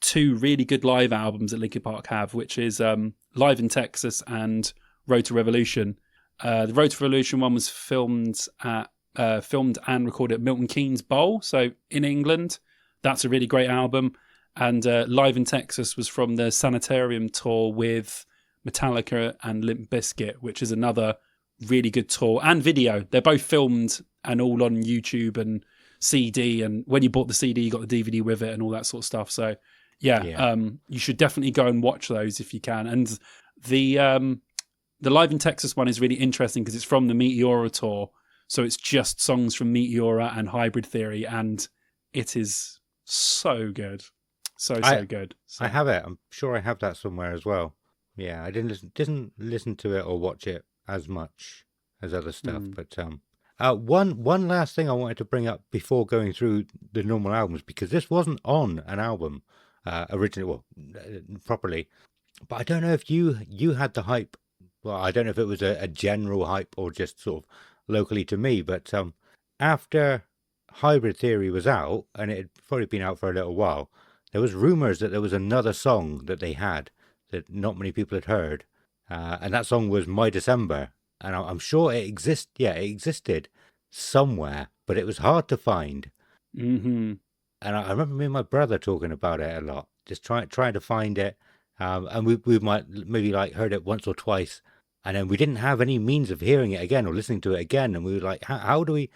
two really good live albums that Linkin Park have, which is Live in Texas and Road to Revolution. The Road to Revolution one was filmed and recorded at Milton Keynes Bowl, so in England. That's a really great album. And Live in Texas was from the Sanitarium tour with Metallica and Limp Bizkit, which is another really good tour and video. They're both filmed and all on YouTube and CD. And when you bought the CD, you got the DVD with it and all that sort of stuff. So you should definitely go and watch those if you can. And the Live in Texas one is really interesting because it's from the Meteora tour. So it's just songs from Meteora and Hybrid Theory, and it is so good. So good. So. I have it. I'm sure I have that somewhere as well. Yeah, I didn't listen to it or watch it as much as other stuff. But one last thing I wanted to bring up before going through the normal albums, because this wasn't on an album originally, properly. But I don't know if you had the hype. Well, I don't know if it was a general hype or just sort of locally to me. But after Hybrid Theory was out, and it had probably been out for a little while, there was rumours that there was another song that they had that not many people had heard. And that song was My December. And I'm sure it exists. Yeah, it existed somewhere, but it was hard to find. Mm-hmm. And I remember me and my brother talking about it a lot, just trying to find it. And we might maybe like heard it once or twice, and then we didn't have any means of hearing it again or listening to it again. And we were like, how do we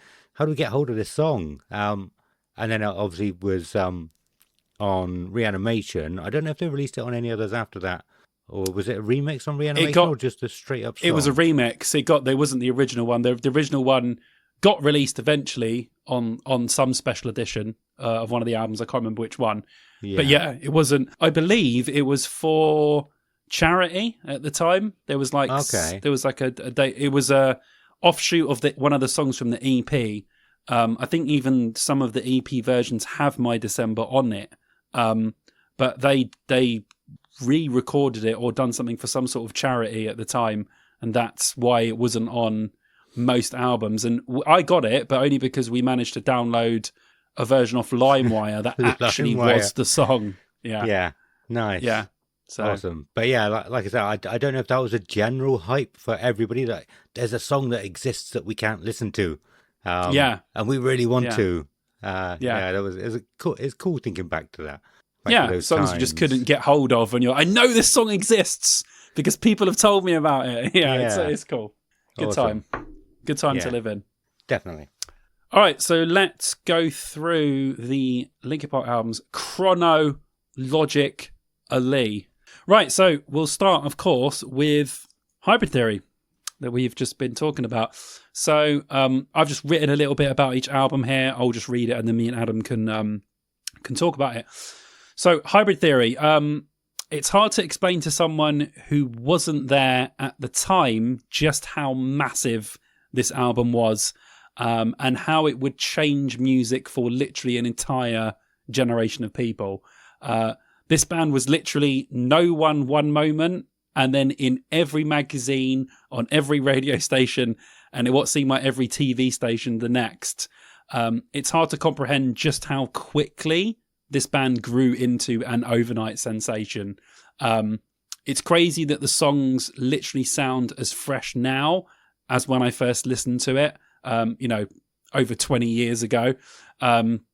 get hold of this song? And then it obviously was on Reanimation. I don't know if they released it on any others after that or was it a remix on Reanimation, or just a straight up song? It was a remix. There wasn't the original one. The original one got released eventually on some special edition of one of the albums. I can't remember which one. Yeah. But yeah, it wasn't. I believe it was for charity at the time. There was like a day. It was a offshoot of one of the songs from the EP. I think even some of the EP versions have My December on it. But they re-recorded it or done something for some sort of charity at the time, and that's why it wasn't on most albums. And I got it, but only because we managed to download a version off LimeWire that actually was the song. Yeah, nice. Yeah, so awesome. But yeah, like I said, I don't know if that was a general hype for everybody, that there's a song that exists that we can't listen to. And we really want to. It's cool thinking back to that. Songs you just couldn't get hold of, and I know this song exists because people have told me about it. It's cool. Good time to live in. Definitely. All right, so let's go through the Linkin Park albums chronologically. Right, so we'll start, of course, with Hybrid Theory that we've just been talking about. So I've just written a little bit about each album here. I'll just read it, and then me and Adam can talk about it. So Hybrid Theory, it's hard to explain to someone who wasn't there at the time just how massive this album was, and how it would change music for literally an entire generation of people. This band was literally no one moment, and then in every magazine, on every radio station, and what seemed like every TV station the next. It's hard to comprehend just how quickly this band grew into an overnight sensation. It's crazy that the songs literally sound as fresh now as when I first listened to it, over 20 years ago. And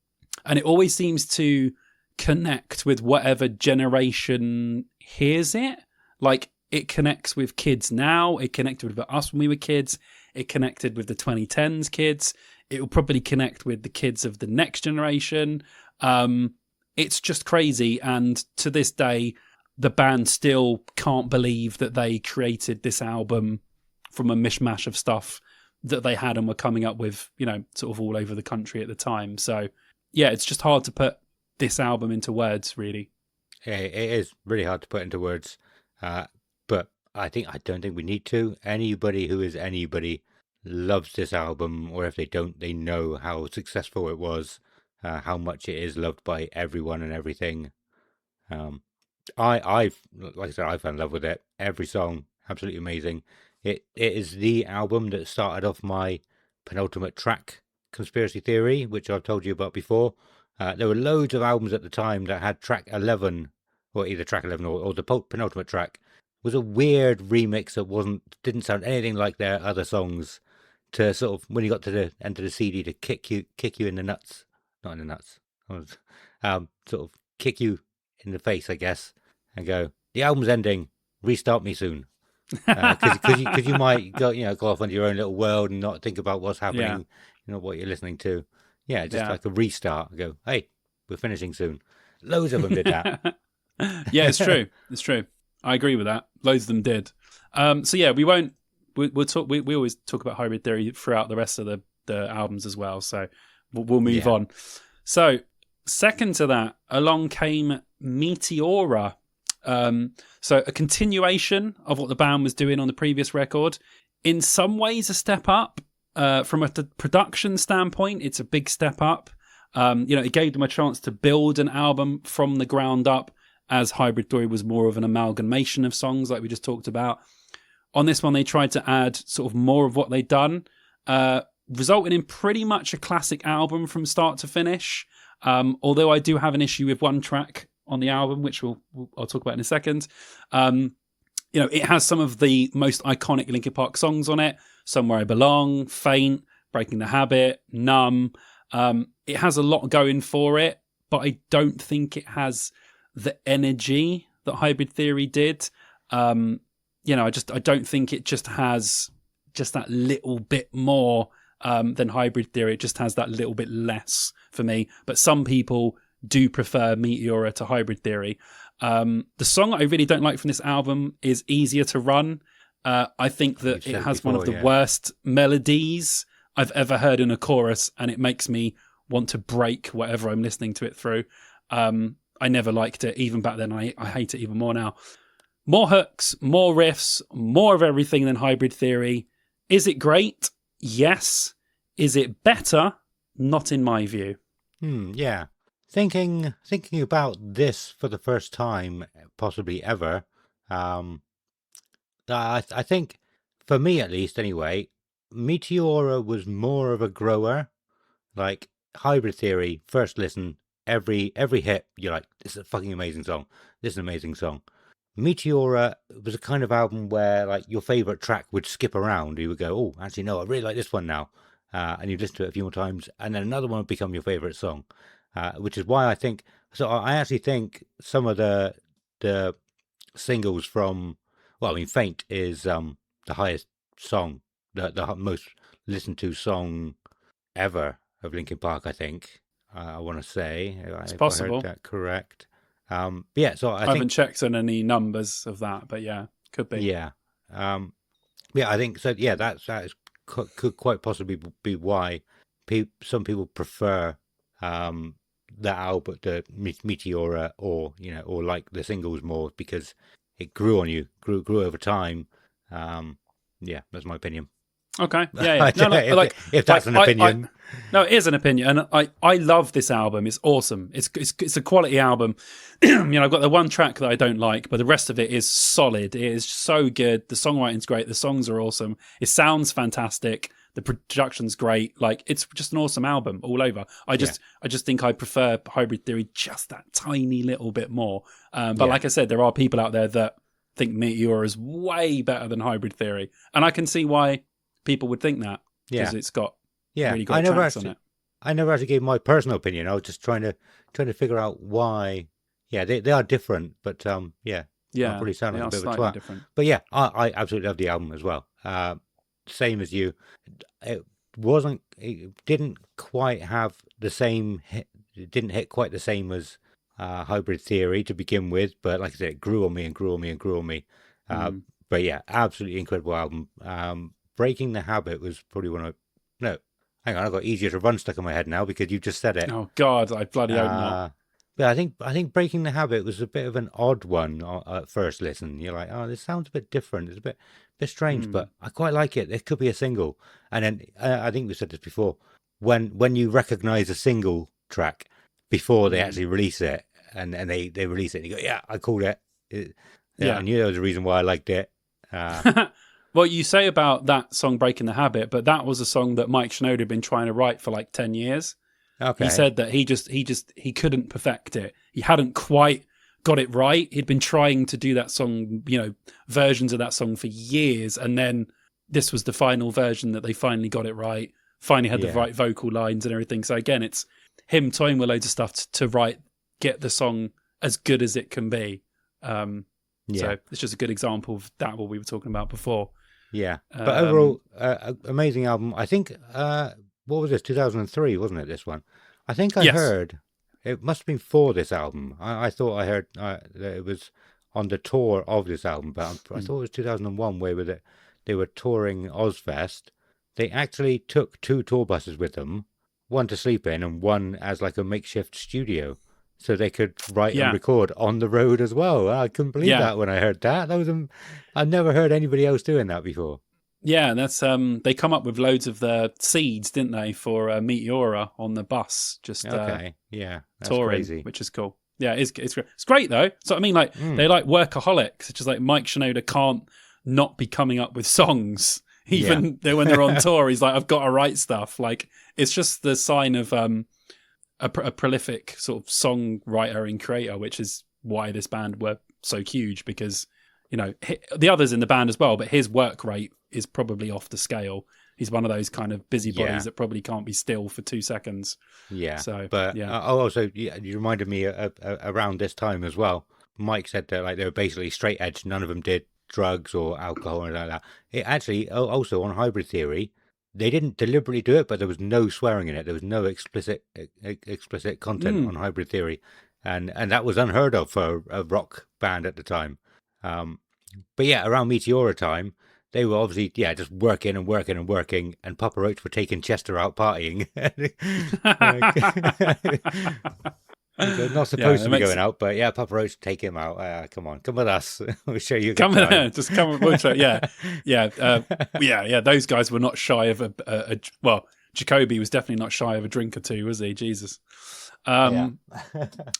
it always seems to connect with whatever generation hears it. Like, it connects with kids now. It connected with us when we were kids. It connected with the 2010s kids. It will probably connect with the kids of the next generation. It's just crazy, and to this day, the band still can't believe that they created this album from a mishmash of stuff that they had and were coming up with, sort of all over the country at the time. So, yeah, it's just hard to put this album into words, really. Yeah, it is really hard to put into words, but I don't think we need to. Anybody who is anybody loves this album, or if they don't, they know how successful it was. How much it is loved by everyone and everything. Like I said, I fell in love with it. Every song, absolutely amazing. It is the album that started off my penultimate track conspiracy theory, which I've told you about before. There were loads of albums at the time that had track 11, or either track 11 or the penultimate track, was a weird remix that didn't sound anything like their other songs, to sort of, when you got to the end of the CD, to kick you in the nuts. Not in the nuts. Sort of kick you in the face, I guess, and go, the album's ending. Restart me soon, because you might go off into your own little world and not think about what's happening, what you're listening to. Yeah, just like a restart. Go, hey, we're finishing soon. Loads of them did that. Yeah, it's true. It's true. I agree with that. Loads of them did. So yeah, we'll talk. We always talk about Hybrid Theory throughout the rest of the albums as well. So. We'll move on. So, second to that, along came Meteora. So, a continuation of what the band was doing on the previous record. In some ways, a step up. From a production standpoint, it's a big step up. It gave them a chance to build an album from the ground up, as Hybrid Theory was more of an amalgamation of songs, like we just talked about. On this one, they tried to add sort of more of what they'd done. Resulting in pretty much a classic album from start to finish. Although I do have an issue with one track on the album, which I'll talk about in a second. It has some of the most iconic Linkin Park songs on it. Somewhere I Belong, Faint, Breaking the Habit, Numb. It has a lot going for it, but I don't think it has the energy that Hybrid Theory did. I don't think it just has just that little bit more than Hybrid Theory. It just has that little bit less for me. But some people do prefer Meteora to Hybrid Theory. The song I really don't like from this album is Easier to Run. I think that it has one of the worst melodies I've ever heard in a chorus, and it makes me want to break whatever I'm listening to it through. I never liked it, even back then. I hate it even more now. More hooks, more riffs, more of everything than Hybrid Theory. Is it great? Yes. Is it better? Not in my view. Yeah. Thinking about this for the first time, possibly ever, I think, for me at least anyway, Meteora was more of a grower. Like Hybrid Theory, first listen, every hit, you're like, this is a fucking amazing song. This is an amazing song. Meteora was a kind of album where like your favorite track would skip around. You would go, oh, actually, no, I really like this one now. And you'd listen to it a few more times, and then another one would become your favorite song. Which is why I think, so I actually think some of the singles from, well, I mean, Faint is the highest song, the most listened to song ever of Linkin Park, I think. I want to say. It's if possible. I heard that correct. Yeah, so I haven't checked on any numbers of that, but yeah, could be. Yeah. Yeah, I think so. Yeah, that could quite possibly be why some people prefer that album, the Meteora, or or like the singles more because it grew on you, grew over time. Yeah, that's my opinion. Okay, yeah. No, if that's an opinion. No, it is an opinion, and I love this album. It's awesome. It's a quality album. I've got the one track that I don't like, but the rest of it is solid. It is so good. The songwriting's great. The songs are awesome. It sounds fantastic. The production's great. Like, it's just an awesome album all over. I just think I prefer Hybrid Theory just that tiny little bit more. But like I said, there are people out there that think Meteor is way better than Hybrid Theory, and I can see why people would think that because it's got really good tracks on it. I never actually gave my personal opinion. I was just trying to figure out why. Yeah, they are different, but probably sound like a bit of a twat. Different. But yeah, I absolutely love the album as well. Same as you. It didn't quite have the same hit. It didn't hit quite the same as Hybrid Theory to begin with, but like I said, it grew on me and grew on me and grew on me. But yeah, absolutely incredible album. Breaking the Habit was probably one of... No, hang on, I've got Easier to Run stuck in my head now because you just said it. Oh, God, I bloody hope not. But I think Breaking the Habit was a bit of an odd one at first listen. You're like, oh, this sounds a bit different. It's a bit strange, but I quite like it. It could be a single. And then I think we said this before. When you recognize a single track before they actually release it, and they release it, and you go, yeah, I called it. I knew there was a reason why I liked it. Well, you say about that song Breaking the Habit, but that was a song that Mike Shinoda had been trying to write for like 10 years. Okay. He said that he couldn't perfect it. He hadn't quite got it right. He'd been trying to do that song, versions of that song for years, and then this was the final version that they finally got it right. Finally had the right vocal lines and everything. So again, it's him toying with loads of stuff to get the song as good as it can be. So it's just a good example of that, what we were talking about before. Yeah, but overall, amazing album. I think, what was this, 2003, wasn't it, this one? I think I heard, it must have been for this album. I thought I heard that it was on the tour of this album, but I thought it was 2001 where they were touring Ozfest. They actually took 2 tour buses with them, one to sleep in and one as like a makeshift studio. So they could write and record on the road as well. I couldn't believe that when I heard that. I've never heard anybody else doing that before. Yeah, that's they come up with loads of the seeds, didn't they, for Meteora on the bus? Just that's touring, crazy. Which is cool. Yeah, it's great though. So I mean, like they're like workaholics. It's just like Mike Shinoda can't not be coming up with songs, even though when they're on tour, he's like, I've got to write stuff. Like it's just the sign of a prolific sort of songwriter and creator, which is why this band were so huge, because the others in the band as well, but his work rate is probably off the scale. He's one of those kind of busybodies that probably can't be still for 2 seconds. Yeah. So, but also, you reminded me around this time as well. Mike said that like they were basically straight edge. None of them did drugs or alcohol or anything like that. It actually also on Hybrid Theory, they didn't deliberately do it, but there was no swearing in it. There was no explicit content on Hybrid Theory. and that was unheard of for a rock band at the time. But yeah, around Meteora time, they were obviously just working and working and working, and Papa Roach were taking Chester out partying. They're not supposed to be going out, but Papa Roach, take him out. Come on, come with us. We'll show you a good time. Just come with us. Those guys were not shy of well, Jacoby was definitely not shy of a drink or two, was he? Jesus. But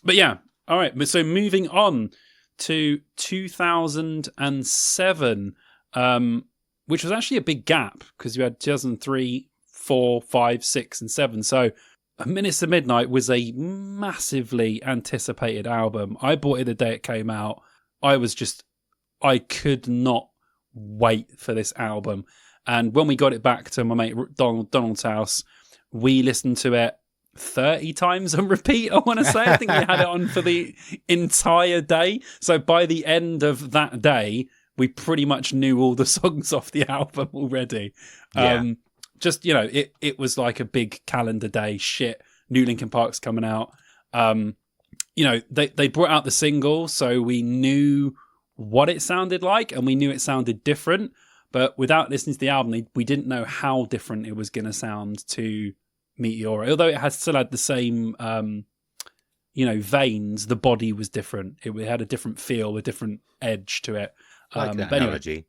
yeah, all right. So moving on to 2007, which was actually a big gap because you had 2003, 4, 5, 6, and 7. So Minutes to Midnight was a massively anticipated album. I bought it the day it came out. I could not wait for this album. And when we got it back to my mate Donald's house, we listened to it 30 times on repeat, I want to say. I think we had it on for the entire day. So by the end of that day, we pretty much knew all the songs off the album already. It was like a big calendar day. Shit, new Linkin Park's coming out. They brought out the single, so we knew what it sounded like, and we knew it sounded different. But without listening to the album, we didn't know how different it was going to sound to Meteora. Although it still had the same, veins, the body was different. It had a different feel, a different edge to it. I like that analogy.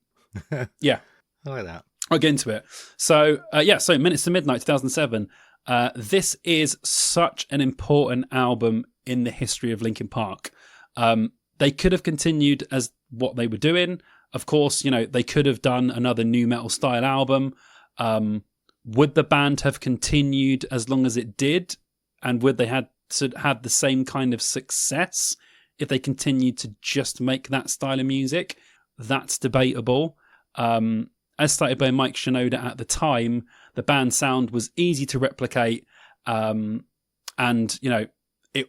Yeah. I like that. I'll get into it. So Minutes to Midnight, 2007. This is such an important album in the history of Linkin Park. They could have continued as what they were doing. Of course, they could have done another nu metal style album. Would the band have continued as long as it did? And would they had the same kind of success if they continued to just make that style of music? That's debatable. As stated by Mike Shinoda at the time, the band's sound was easy to replicate, they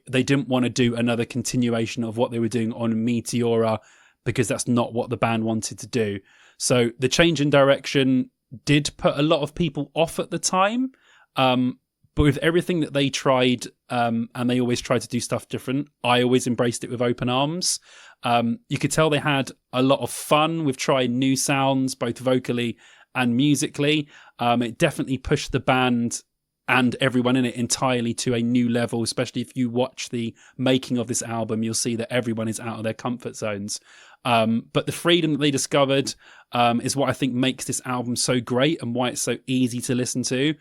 didn't want to do another continuation of what they were doing on Meteora because that's not what the band wanted to do. So the change in direction did put a lot of people off at the time, but with everything that they tried, and they always tried to do stuff different, I always embraced it with open arms. You could tell they had a lot of fun with trying new sounds, both vocally and musically. It definitely pushed the band and everyone in it entirely to a new level, especially if you watch the making of this album, you'll see that everyone is out of their comfort zones. But the freedom that they discovered is what I think makes this album so great and why it's so easy to listen to.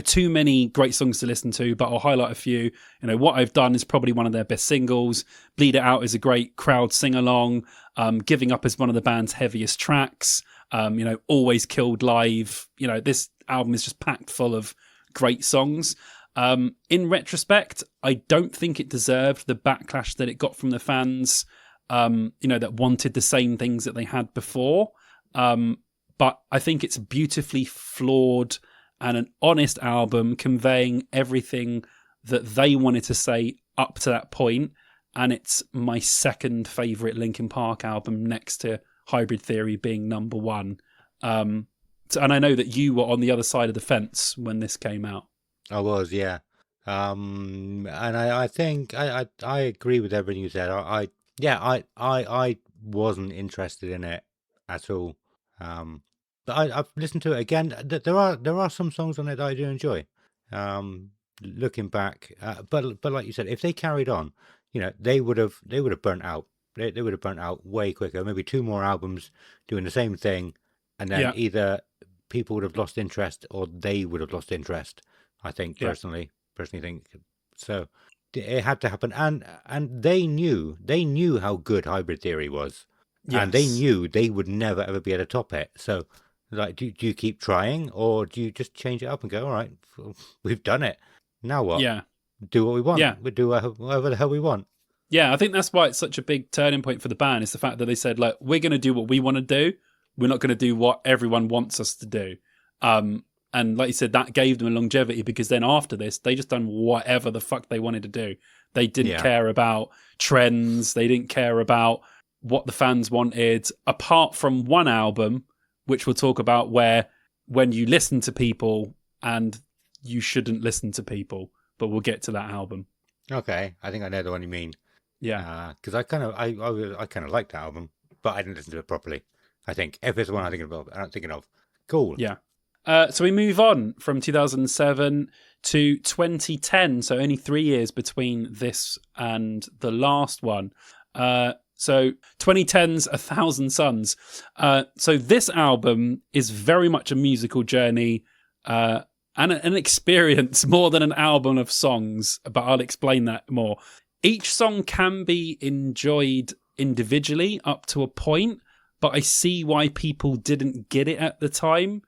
Too many great songs to listen to, but I'll highlight a few. What I've Done is probably one of their best singles. Bleed It Out is a great crowd sing-along. Giving Up is one of the band's heaviest tracks. Always Killed Live. This album is just packed full of great songs. In retrospect, I don't think it deserved the backlash that it got from the fans, that wanted the same things that they had before. But I think it's beautifully flawed and an honest album conveying everything that they wanted to say up to that point. And it's my second favourite Linkin Park album next to Hybrid Theory being number one. And I know that you were on the other side of the fence when this came out. I was, yeah. And I think I agree with everything you said. I wasn't interested in it at all. But I've listened to it again. There are some songs on it that I do enjoy. Looking back, but like you said, if they carried on, they would have burnt out. They would have burnt out way quicker. Maybe 2 more albums doing the same thing, and then either people would have lost interest or they would have lost interest. I think personally think so. It had to happen, and they knew how good Hybrid Theory was, and they knew they would never ever be able to top it. So. Like, do you keep trying, or do you just change it up and go, all right, we've done it. Now what? Yeah. Do what we want. Yeah. We do whatever the hell we want. Yeah, I think that's why it's such a big turning point for the band, is the fact that they said, like, we're going to do what we want to do. We're not going to do what everyone wants us to do. And like you said, that gave them a longevity, because then after this, they just done whatever the fuck they wanted to do. They didn't care about trends. They didn't care about what the fans wanted, apart from one album, which we'll talk about, where when you listen to people and you shouldn't listen to people, but we'll get to that album. Okay, I think I know the one you mean. Yeah. Because I kind of liked that album, but I didn't listen to it properly. I think if it's the one I'm thinking of. Cool. Yeah. So we move on from 2007 to 2010. So only 3 years between this and the last one. So 2010's A Thousand Suns. So this album is very much a musical journey and an experience more than an album of songs, but I'll explain that more. Each song can be enjoyed individually up to a point, but I see why people didn't get it at the time,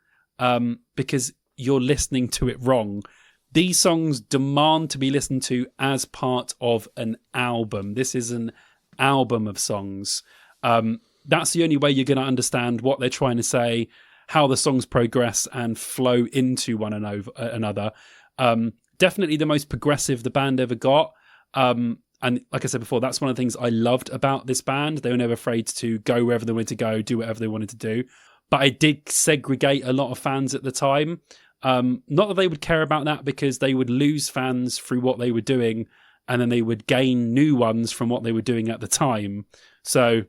because you're listening to it wrong. These songs demand to be listened to as part of an album. This is an album of songs. That's the only way you're going to understand what they're trying to say, how the songs progress and flow into one another. Definitely the most progressive the band ever got. And like I said before, that's one of the things I loved about this band. They were never afraid to go wherever they wanted to go, do whatever they wanted to do. But I did segregate a lot of fans at the time. Not that they would care about that, because they would lose fans through what they were doing, and then they would gain new ones from what they were doing at the time. So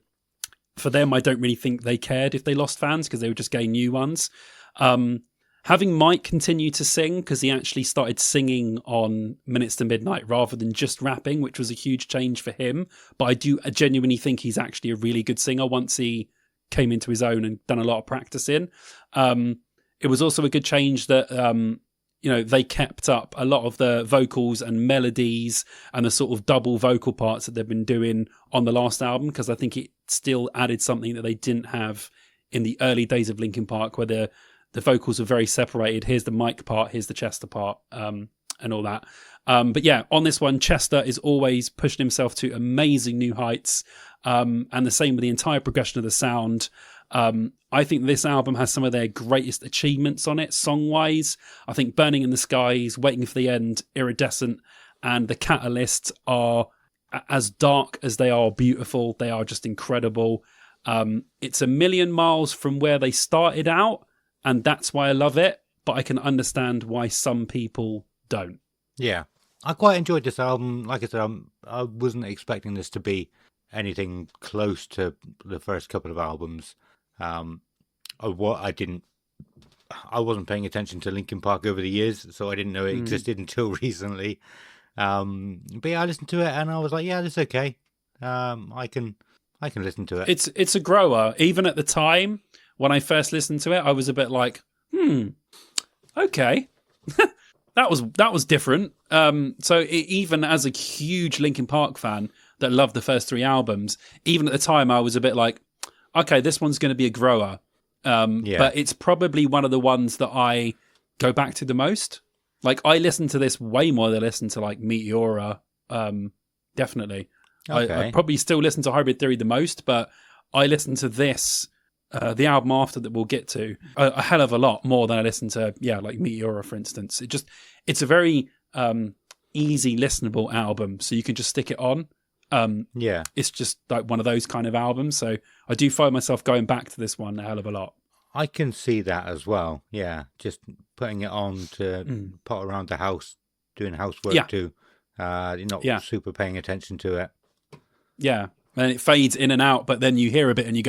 for them, I don't really think they cared if they lost fans, because they would just gain new ones. Having Mike continue to sing, because he actually started singing on Minutes to Midnight rather than just rapping, which was a huge change for him. But I genuinely think he's actually a really good singer once he came into his own and done a lot of practicing. It was also a good change that they kept up a lot of the vocals and melodies and the sort of double vocal parts that they've been doing on the last album, because I think it still added something that they didn't have in the early days of Linkin Park, where the vocals were very separated. Here's the Mike part, here's the Chester part, and all that. But yeah, on this one, Chester is always pushing himself to amazing new heights, and the same with the entire progression of the sound. I think this album has some of their greatest achievements on it, song-wise. I think Burning in the Skies, Waiting for the End, Iridescent, and The Catalyst are as dark as they are beautiful. They are just incredible. It's a million miles from where they started out, and that's why I love it, but I can understand why some people don't. Yeah, I quite enjoyed this album. Like I said, I wasn't expecting this to be anything close to the first couple of albums. I wasn't paying attention to Linkin Park over the years, so I didn't know it existed until recently. But yeah, I listened to it and I was like, yeah, this is okay. I can listen to it. It's a grower. Even at the time when I first listened to it, I was a bit like, okay. That was different. So even as a huge Linkin Park fan that loved the first 3 albums, even at the time I was a bit like, okay, this one's going to be a grower. But it's probably one of the ones that I go back to the most. Like, I listen to this way more than I listen to, like, Meteora. Definitely. Okay. I probably still listen to Hybrid Theory the most, but I listen to this, the album after that we'll get to, a hell of a lot more than I listen to, like Meteora, for instance. It's a very easy, listenable album, so you can just stick it on. It's just like one of those kind of albums, so I do find myself going back to this one a hell of a lot. I can see that as well. Yeah, just putting it on to put around the house, doing housework too. You're not super paying attention to it. Yeah, and it fades in and out, but then you hear a bit and you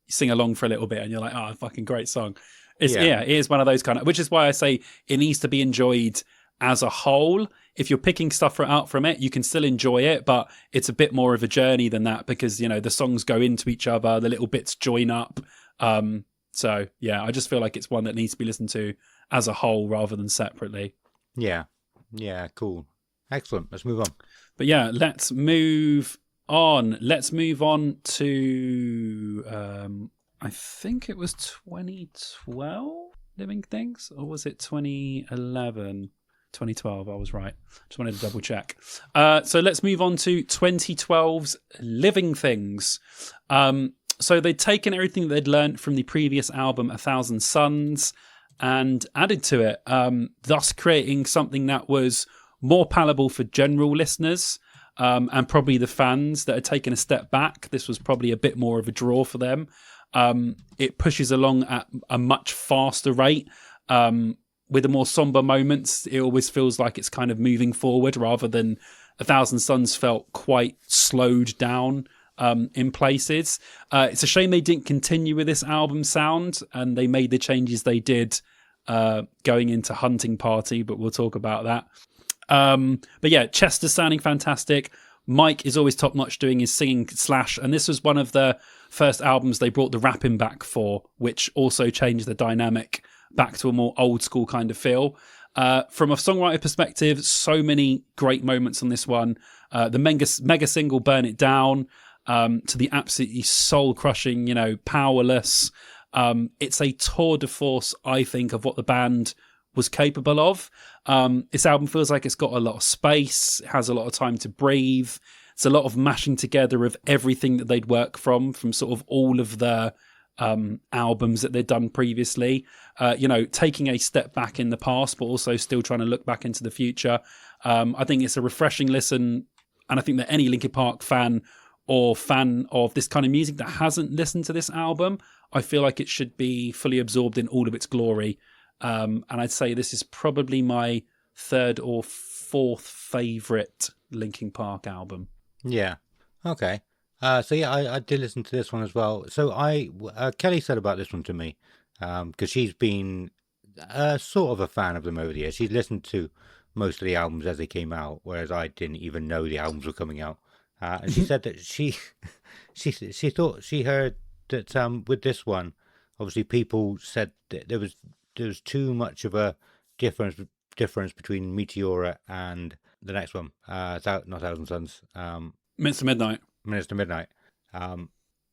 sing along for a little bit, and you're like, "Oh, fucking great song!" It is one of those kind of, which is why I say it needs to be enjoyed as a whole. If you're picking stuff out from it, you can still enjoy it, but it's a bit more of a journey than that, because the songs go into each other, the little bits join up. So yeah, I just feel like it's one that needs to be listened to as a whole rather than separately. Yeah, cool, excellent. Let's move on. But yeah, let's move on. Let's move on to I think it was 2012, Living Things, or was it 2011? 2012, I was right. Just wanted to double check. So let's move on to 2012's Living Things. So they'd taken everything they'd learned from the previous album, A Thousand Suns, and added to it, thus creating something that was more palatable for general listeners, and probably the fans that had taken a step back. This was probably a bit more of a draw for them. It pushes along at a much faster rate. With the more somber moments, it always feels like it's kind of moving forward rather than A Thousand Suns felt quite slowed down in places. It's a shame they didn't continue with this album sound, and they made the changes they did going into Hunting Party, but we'll talk about that. But yeah, Chester's sounding fantastic. Mike is always top-notch doing his singing / and this was one of the first albums they brought the rapping back for, which also changed the dynamic back to a more old-school kind of feel. From a songwriter perspective, so many great moments on this one. The mega single, Burn It Down, to the absolutely soul-crushing, Powerless. It's a tour de force, I think, of what the band was capable of. This album feels like it's got a lot of space. It has a lot of time to breathe. It's a lot of mashing together of everything that they'd work from sort of all of the albums that they'd done previously. Taking a step back in the past, but also still trying to look back into the future. I think it's a refreshing listen, and I think that any Linkin Park fan or fan of this kind of music that hasn't listened to this album, I feel like it should be fully absorbed in all of its glory. And I'd say this is probably my third or fourth favourite Linkin Park album. Yeah. Okay. So yeah, I did listen to this one as well. So Kelly said about this one to me, because she's been sort of a fan of them over the years. She's listened to most of the albums as they came out, whereas I didn't even know the albums were coming out. And she said that she thought she heard that with this one, obviously people said that there was too much of a difference between Meteora and the next one, not Thousand Suns. Minutes to Midnight.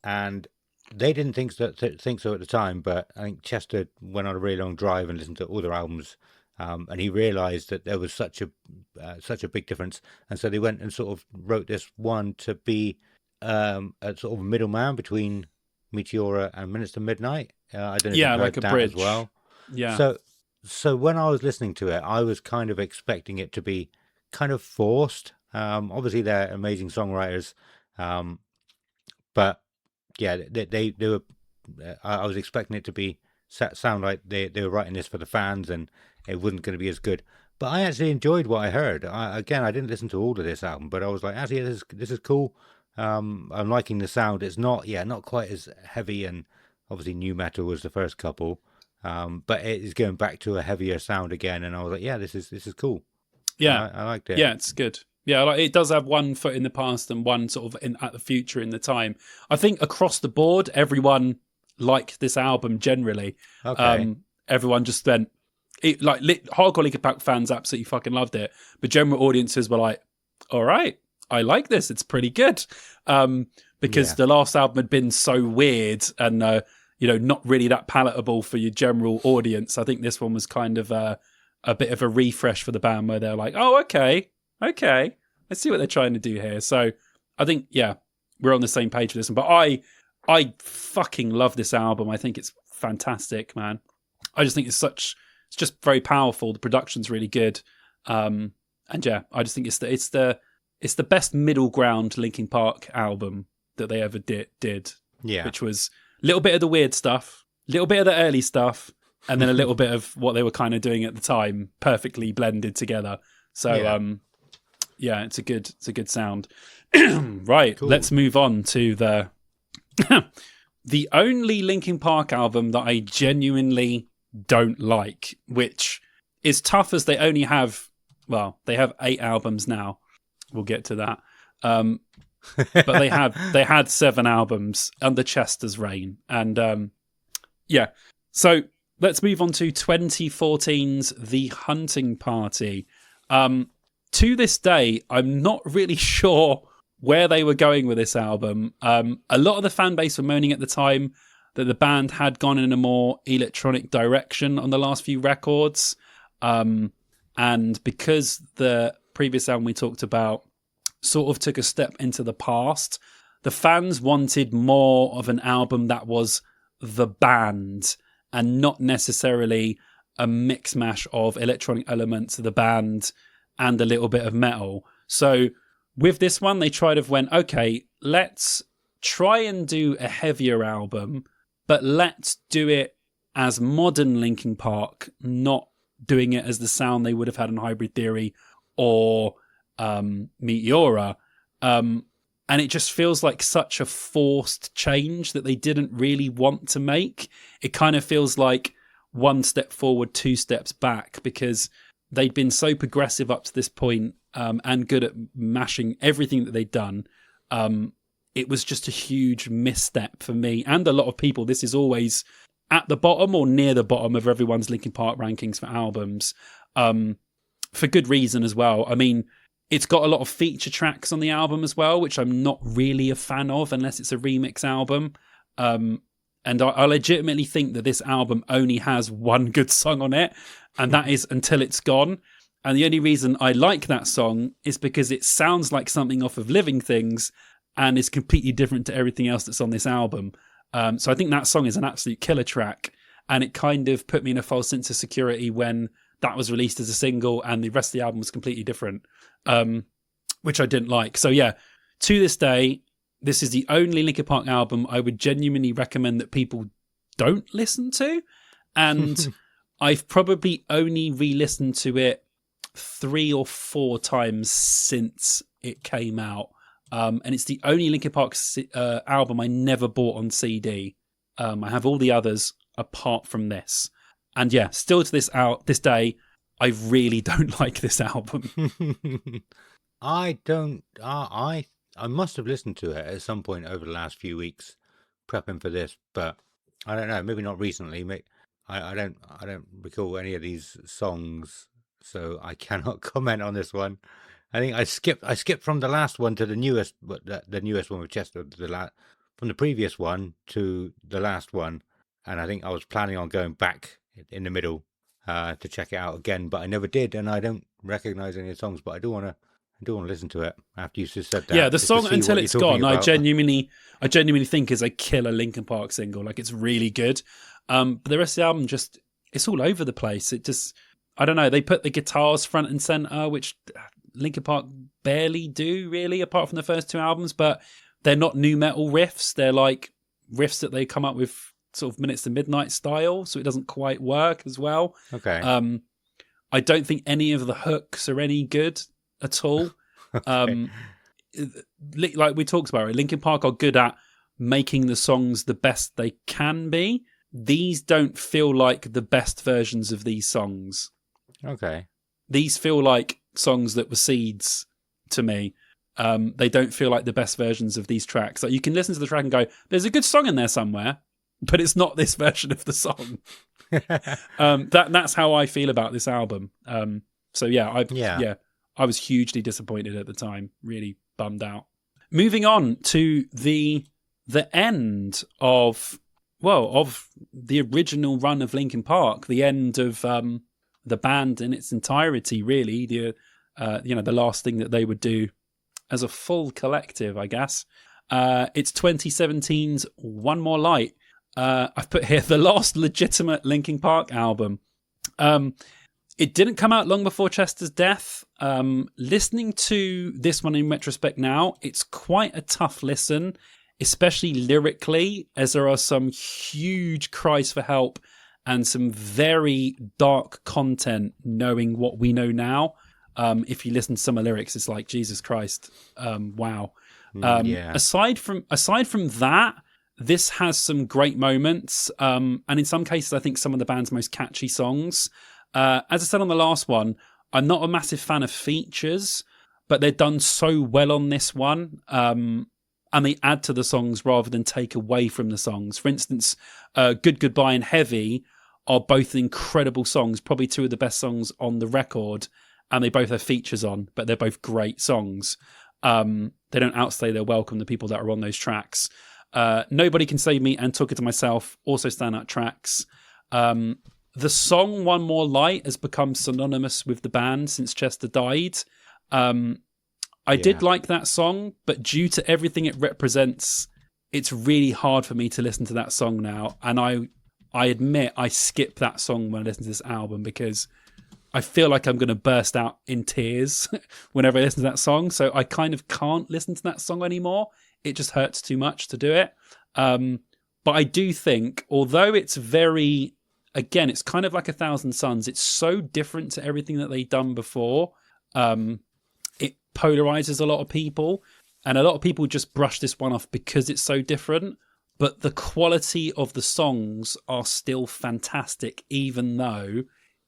And they didn't think so at the time, but I think Chester went on a really long drive and listened to all their albums, and he realised that there was such a big difference, and so they went and sort of wrote this one to be a sort of middleman between Meteora and Minutes to Midnight. I don't know if you've heard like a that bridge as well. Yeah. So when I was listening to it, I was kind of expecting it to be kind of forced. Obviously, they're amazing songwriters, but yeah, they were. I was expecting it to be sound like they were writing this for the fans, and it wasn't going to be as good. But I actually enjoyed what I heard. I didn't listen to all of this album, but I was like, actually, this is cool. I'm liking the sound. It's not quite as heavy, and obviously, nu metal was the first couple. But it is going back to a heavier sound again, and I was like, yeah, this is cool. Yeah, I liked it. Yeah, it's good. Yeah, it does have one foot in the past and one sort of at the future in the time. I think across the board, everyone liked this album generally. Okay. Everyone just went, hardcore Linkin Park fans absolutely fucking loved it, but general audiences were like, all right, I like this. It's pretty good. Because the last album had been so weird and not really that palatable for your general audience. I think this one was kind of a bit of a refresh for the band where they're like, oh, okay, let's see what they're trying to do here. So I think, we're on the same page with this one. But I fucking love this album. I think it's fantastic, man. I just think it's just very powerful. The production's really good. And yeah, I just think it's the best middle ground Linkin Park album that they ever did. Yeah. Which was a little bit of the weird stuff, a little bit of the early stuff, and then a little bit of what they were kind of doing at the time, perfectly blended together. So, it's a good sound. Right, cool. Let's move on to the the only Linkin Park album that I genuinely don't like, which is tough as they only have, they have 8 albums now. We'll get to that. But they had 7 albums under Chester's reign. And so let's move on to 2014's The Hunting Party. To this day, I'm not really sure where they were going with this album. A lot of the fan base were moaning at the time that the band had gone in a more electronic direction on the last few records. And because the previous album we talked about sort of took a step into the past, the fans wanted more of an album that was the band and not necessarily a mix mash of electronic elements of the band and a little bit of metal. So with this one, they went, okay, let's try and do a heavier album, but let's do it as modern Linkin Park, not doing it as the sound they would have had in Hybrid Theory or Meteora. And it just feels like such a forced change that they didn't really want to make. It kind of feels like one step forward, two steps back, because they'd been so progressive up to this point, and good at mashing everything that they'd done. It was just a huge misstep for me and a lot of people. This is always at the bottom or near the bottom of everyone's Linkin Park rankings for albums, for good reason as well. I mean, it's got a lot of feature tracks on the album as well, which I'm not really a fan of unless it's a remix album. And I legitimately think that this album only has one good song on it, and that is Until It's Gone. And the only reason I like that song is because it sounds like something off of Living Things and is completely different to everything else that's on this album. So I think that song is an absolute killer track, and it kind of put me in a false sense of security when that was released as a single and the rest of the album was completely different, which I didn't like. So yeah, to this day, this is the only Linkin Park album I would genuinely recommend that people don't listen to. And I've probably only re-listened to it 3 or 4 times since it came out. And it's the only Linkin Park album I never bought on CD. I have all the others apart from this. And yeah, still to this day, I really don't like this album. I don't. I must have listened to it at some point over the last few weeks, prepping for this, but I don't know. Maybe not recently. I don't recall any of these songs, so I cannot comment on this one. I think I skipped from the last one to the newest, but the newest one with Chester, from the previous one to the last one, and I think I was planning on going back in the middle to check it out again, but I never did, and I don't recognize any of the songs, but I do want to listen to it after you just said that. Yeah, the song Until It's Gone, I genuinely think is a killer Linkin Park single. Like, it's really good. But the rest of the album it's all over the place. It just, I don't know, they put the guitars front and center, which Linkin Park barely do really, apart from the first 2 albums, but they're not nu metal riffs. They're like riffs that they come up with sort of Minutes to Midnight style, so it doesn't quite work as well. Okay. I don't think any of the hooks are any good at all. Okay. Like we talked about, Linkin Park are good at making the songs the best they can be. These don't feel like the best versions of these songs. Okay. These feel like songs that were seeds to me. They don't feel like the best versions of these tracks. Like, you can listen to the track and go, there's a good song in there somewhere, but it's not this version of the song. That's how I feel about this album. So yeah, I was hugely disappointed at the time, really bummed out. Moving on to the end of the original run of Linkin Park, the end of the band in its entirety, really. The last thing that they would do as a full collective, I guess. It's 2017's One More Light. I've put here the last legitimate Linkin Park album. It didn't come out long before Chester's death. Listening to this one in retrospect now, it's quite a tough listen, especially lyrically, as there are some huge cries for help and some very dark content, knowing what we know now. If you listen to some of the lyrics, it's like, Jesus Christ, wow. Aside from that, this has some great moments, and in some cases, I think some of the band's most catchy songs. As I said on the last one, I'm not a massive fan of features, but they're done so well on this one, and they add to the songs rather than take away from the songs. For instance, Good Goodbye and Heavy are both incredible songs, probably 2 of the best songs on the record, and they both have features on, but they're both great songs. They don't outstay their welcome, the people that are on those tracks. Nobody Can Save Me and Took It To Myself also stand out tracks. The song One More Light has become synonymous with the band since Chester died. I did like that song, but due to everything it represents, it's really hard for me to listen to that song now. And I admit I skip that song when I listen to this album because I feel like I'm going to burst out in tears whenever I listen to that song. So I kind of can't listen to that song anymore. It just hurts too much to do it. But I do think, although it's very, again, it's kind of like 1,000 Suns. It's so different to everything that they've done before. polarizes a lot of people, and a lot of people just brush this one off because it's so different. But the quality of the songs are still fantastic, even though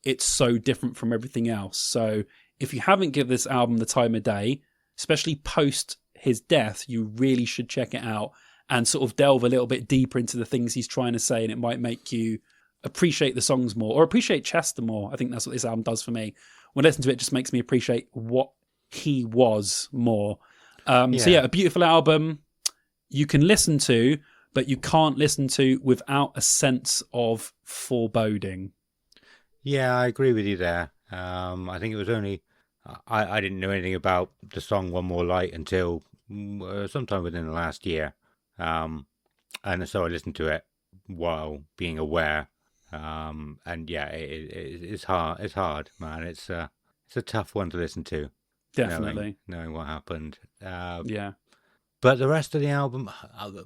it's so different from everything else. So if you haven't given this album the time of day, especially post his death, you really should check it out and sort of delve a little bit deeper into the things he's trying to say, and it might make you appreciate the songs more, or appreciate Chester more. I think that's what this album does for me. When I listen to it, it just makes me appreciate what he was more. So yeah, a beautiful album you can listen to, but you can't listen to without a sense of foreboding. Yeah, I agree with you there. I think it was only... I didn't know anything about the song One More Light until sometime within the last year. And so I listened to it while being aware. And yeah, it's hard. It's hard, man. It's a tough one to listen to. Definitely. Knowing what happened. Yeah. But the rest of the album,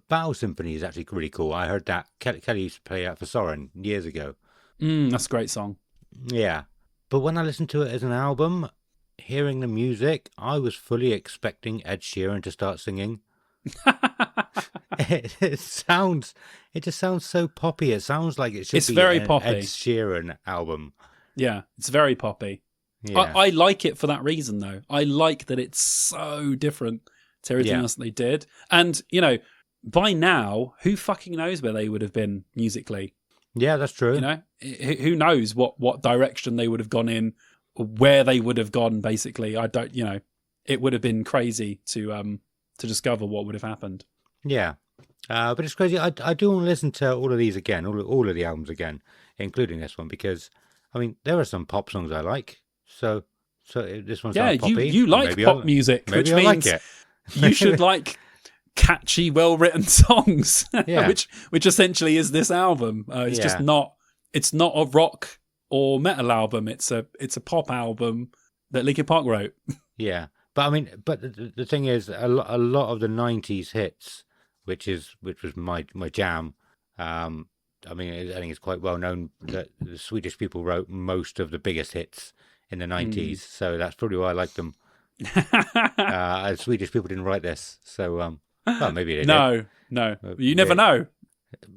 Battle Symphony is actually really cool. I heard that. Kelly used to play that for Soren years ago. That's a great song. Yeah. But when I listened to it as an album, hearing the music, I was fully expecting Ed Sheeran to start singing. It just sounds so poppy. It sounds like it should be very an poppy. Ed Sheeran album. Yeah, it's very poppy. Yeah. I like it for that reason, though. I like that it's so different to everything else they did. And, you know, by now, who fucking knows where they would have been musically? Yeah, that's true. You know, who knows what direction they would have gone in, or where they would have gone, basically. I don't, you know, it would have been crazy to discover what would have happened. Yeah. But it's crazy. I do want to listen to all of these again, all of the albums again, including this one, because, I mean, there are some pop songs I like. So this one's not poppy. you like pop music, which means like it. You should like catchy, well-written songs, which essentially is this album. It's just not. It's not a rock or metal album. It's a pop album that Linkin Park wrote. Yeah, but I mean, the thing is, a lot of the '90s hits, which was my jam. I mean, I think it's quite well known that the Swedish people wrote most of the biggest hits in the '90s, so that's probably why I like them. Swedish people didn't write this, so well, maybe they did. No, you never know.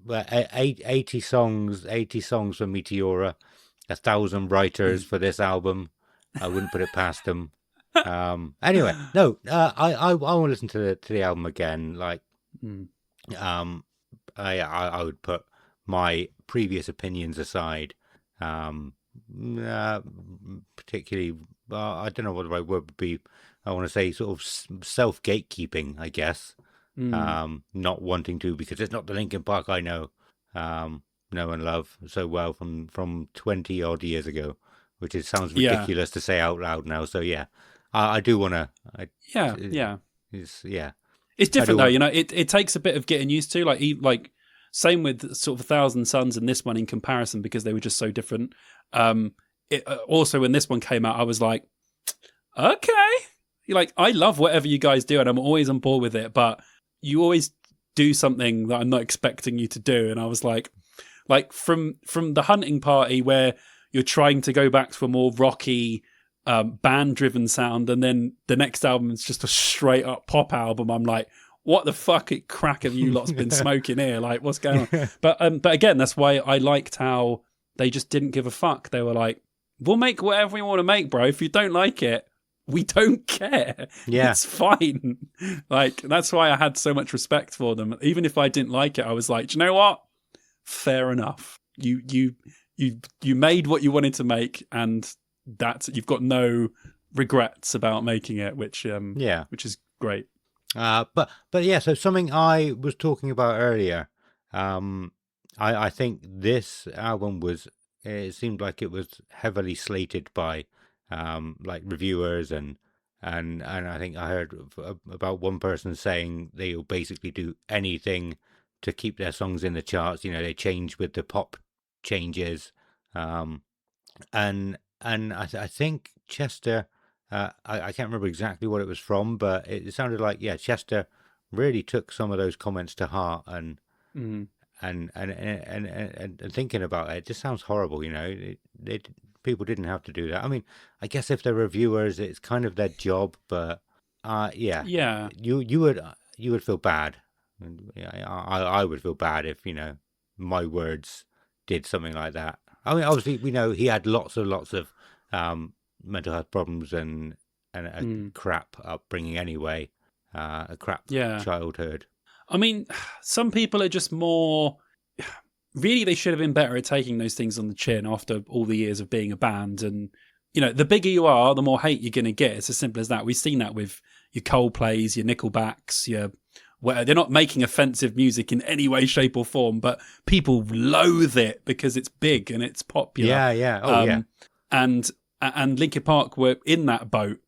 But 80 songs for Meteora, 1,000 writers for this album. I wouldn't put it past them. Anyway, no, I want to listen to the album again. Like, I would put my previous opinions aside. Particularly, I don't know what the right word would be. I want to say sort of self-gatekeeping, I guess. Not wanting to, because it's not the Linkin Park I know and love so well from 20 odd years ago, which sounds ridiculous to say out loud now. So yeah, I do want to. It's different though, you know. It takes a bit of getting used to. Like same with sort of 1,000 Suns and this one in comparison, because they were just so different. Also, when this one came out, I was like, okay, like I love whatever you guys do, and I'm always on board with it. But you always do something that I'm not expecting you to do, and I was like from the Hunting Party, where you're trying to go back to a more rocky, band-driven sound, and then the next album is just a straight-up pop album. I'm like, what the fuck crack have you lots been smoking here? Like, what's going on? But again, that's why I liked how they just didn't give a fuck. They were like, we'll make whatever we want to make, bro. If you don't like it, we don't care. Yeah. It's fine. Like, that's why I had so much respect for them. Even if I didn't like it, I was like, do you know what? Fair enough. You made what you wanted to make, and you've got no regrets about making it, which is great. But yeah, so something I was talking about earlier, I think this album it seemed like it was heavily slated by like reviewers and I think I heard about one person saying they'll basically do anything to keep their songs in the charts. You know, they change with the pop changes, and I think Chester. I can't remember exactly what it was from, but it sounded like Chester really took some of those comments to heart and thinking about it just sounds horrible. You know, people didn't have to do that. I mean, I guess if they're reviewers, it's kind of their job, but Yeah, Yeah. you would feel bad. Yeah, I would feel bad if my words did something like that. I mean, obviously we know he had lots of mental health problems and a crap upbringing anyway, a crap Yeah. childhood. I mean, some people are just more. Really, they should have been better at taking those things on the chin after all the years of being a band. And, the bigger you are, the more hate you're going to get. It's as simple as that. We've seen that with your Coldplays, your Nickelbacks, they're not making offensive music in any way, shape, or form, but people loathe it because it's big and it's popular. Yeah. Oh, yeah. And Linkin Park were in that boat.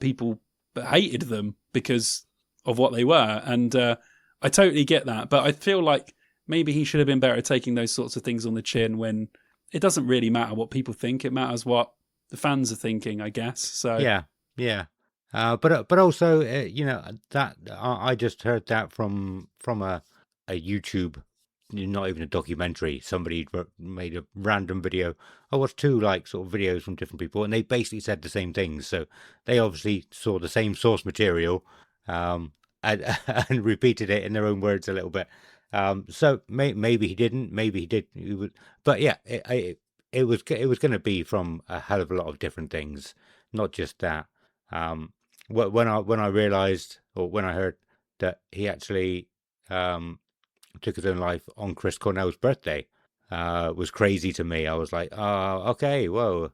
People hated them because of what they were. And I totally get that. But I feel like maybe he should have been better at taking those sorts of things on the chin when it doesn't really matter what people think. It matters what the fans are thinking, I guess. So yeah. But also, that I just heard that from a YouTube, not even a documentary. Somebody made a random video. I watched two sort of videos from different people, and they basically said the same things. So they obviously saw the same source material, and repeated it in their own words a little bit. So maybe he didn't, maybe he did. But yeah, it was going to be from a hell of a lot of different things, not just that. When I realized, or when I heard that he actually took his own life on Chris Cornell's birthday, was crazy to me. I was like, oh, okay, whoa.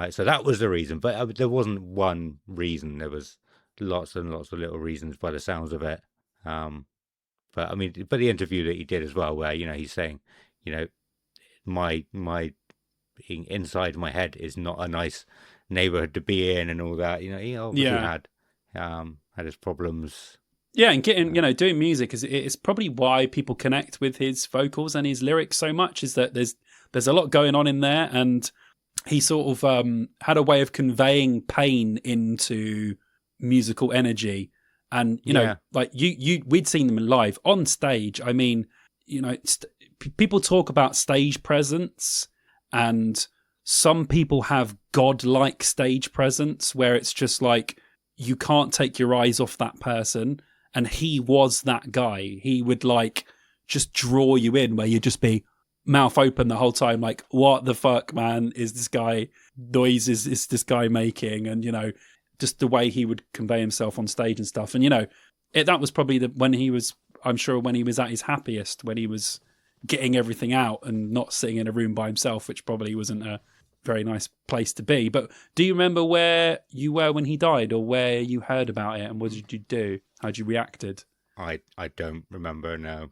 So that was the reason, but there wasn't one reason. There was lots and lots of little reasons by the sounds of it. But I mean, the interview that he did as well, where he's saying, my inside my head is not a nice neighborhood to be in, and all that. He obviously had his problems. Yeah, and doing music it's probably why people connect with his vocals and his lyrics so much. Is that there's a lot going on in there, and he sort of had a way of conveying pain into musical energy. And, we'd seen them live on stage. I mean, people talk about stage presence, and some people have godlike stage presence where it's just like, you can't take your eyes off that person. And he was that guy. He would just draw you in, where you'd just be mouth open the whole time. Like, what the fuck, man, is this guy noises is this guy making? And, just the way he would convey himself on stage and stuff. And, that was probably when he was at his happiest, when he was getting everything out and not sitting in a room by himself, which probably wasn't a very nice place to be. But do you remember where you were when he died, or where you heard about it, and what did you do? How'd you reacted? I don't remember now.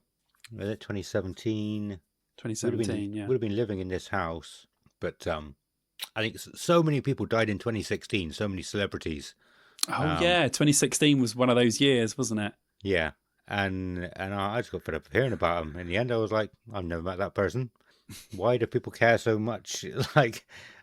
Was it 2017? 2017, yeah. Would have been living in this house, but I think so many people died in 2016. So many celebrities. Oh yeah, 2016 was one of those years, wasn't it? Yeah, and I just got fed up of hearing about him. In the end, I was like, I've never met that person. Why do people care so much?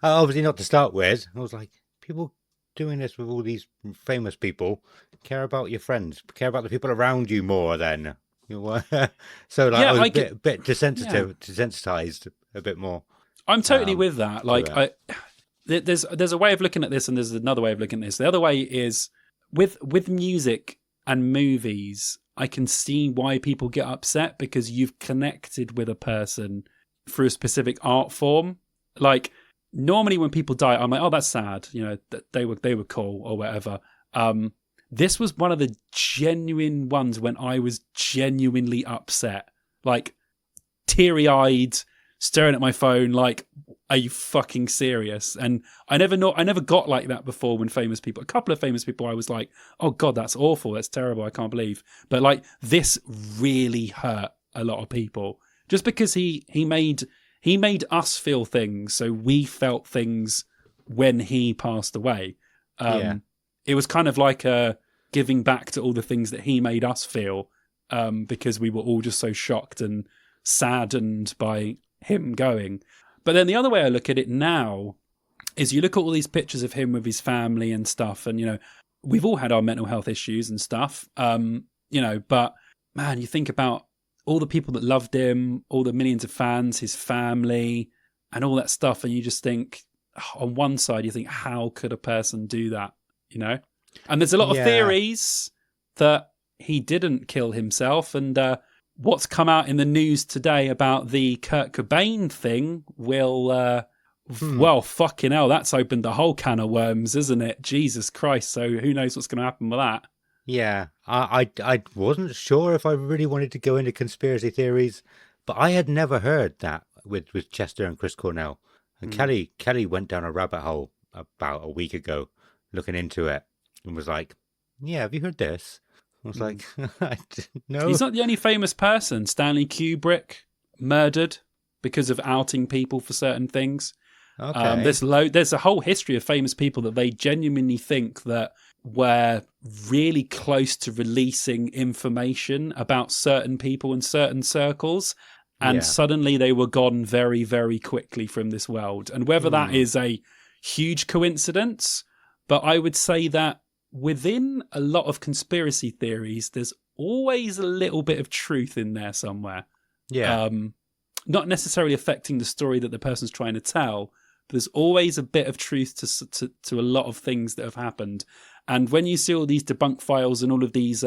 Obviously not to start with. I was like, people doing this with all these famous people, care about your friends, care about the people around you more than. So I was a bit desensitized a bit more. I'm totally with that. There's a way of looking at this, and there's another way of looking at this. The other way is with music and movies. I can see why people get upset, because you've connected with a person through a specific art form. Like, normally when people die, I'm like, oh, that's sad. They were cool or whatever. This was one of the genuine ones when I was genuinely upset, like teary-eyed, staring at my phone, like, are you fucking serious? And I never got like that before when a couple of famous people, I was like, oh God, that's awful. That's terrible. I can't believe. But this really hurt a lot of people, just because he made us feel things. So we felt things when he passed away. It was kind of like a giving back to all the things that he made us feel, because we were all just so shocked and saddened by him going. But then the other way I look at it now is, you look at all these pictures of him with his family and stuff, and we've all had our mental health issues and stuff, but man, you think about all the people that loved him, all the millions of fans, his family, and all that stuff, and you just think, on one side you think, how could a person do that? And there's a lot of Yeah. theories that he didn't kill himself. And what's come out in the news today about the Kurt Cobain thing will, well, fucking hell, that's opened a whole can of worms, isn't it? Jesus Christ. So who knows what's going to happen with that? Yeah, I wasn't sure if I really wanted to go into conspiracy theories, but I had never heard that with Chester and Chris Cornell. And Kelly went down a rabbit hole about a week ago looking into it and was like, yeah, have you heard this? I was like, I didn't know. He's not the only famous person. Stanley Kubrick murdered because of outing people for certain things. Okay. There's a whole history of famous people that they genuinely think that were really close to releasing information about certain people in certain circles, and suddenly they were gone very, very quickly from this world. And whether that is a huge coincidence, but I would say that within a lot of conspiracy theories, there's always a little bit of truth in there somewhere. Yeah. Not necessarily affecting the story that the person's trying to tell, but there's always a bit of truth to a lot of things that have happened. And when you see all these debunk files and all of these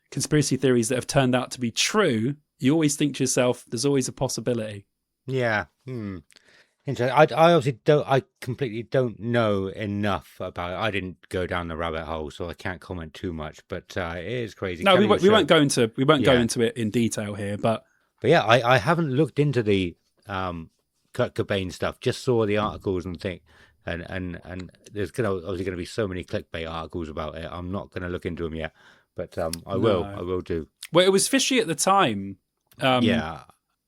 conspiracy theories that have turned out to be true, you always think to yourself, there's always a possibility. Yeah. Interesting. I obviously don't. I completely don't know enough about it. I didn't go down the rabbit hole, so I can't comment too much. But it is crazy. No, we won't go into it in detail here. But yeah, I haven't looked into the Kurt Cobain stuff. Just saw the articles and think, and there's obviously going to be so many clickbait articles about it. I'm not going to look into them yet, but I will do. Well, it was fishy at the time. Yeah,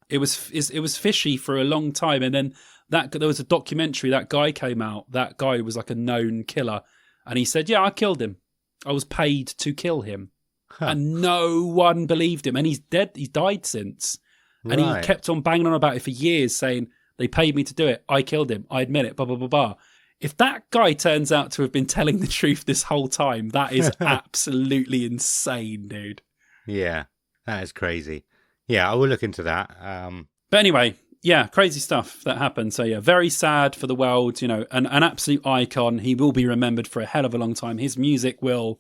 it was fishy for a long time, and then there was a documentary. That guy came out. That guy was like a known killer, and he said, "Yeah, I killed him. I was paid to kill him," and no one believed him. And he's dead. He's died since, and he kept on banging on about it for years, saying they paid me to do it. I killed him. I admit it. Blah blah blah blah. If that guy turns out to have been telling the truth this whole time, that is absolutely insane, dude. Yeah, that is crazy. Yeah, I will look into that. But anyway, yeah, crazy stuff that happened. So yeah, very sad for the world, an absolute icon. He will be remembered for a hell of a long time. His music will,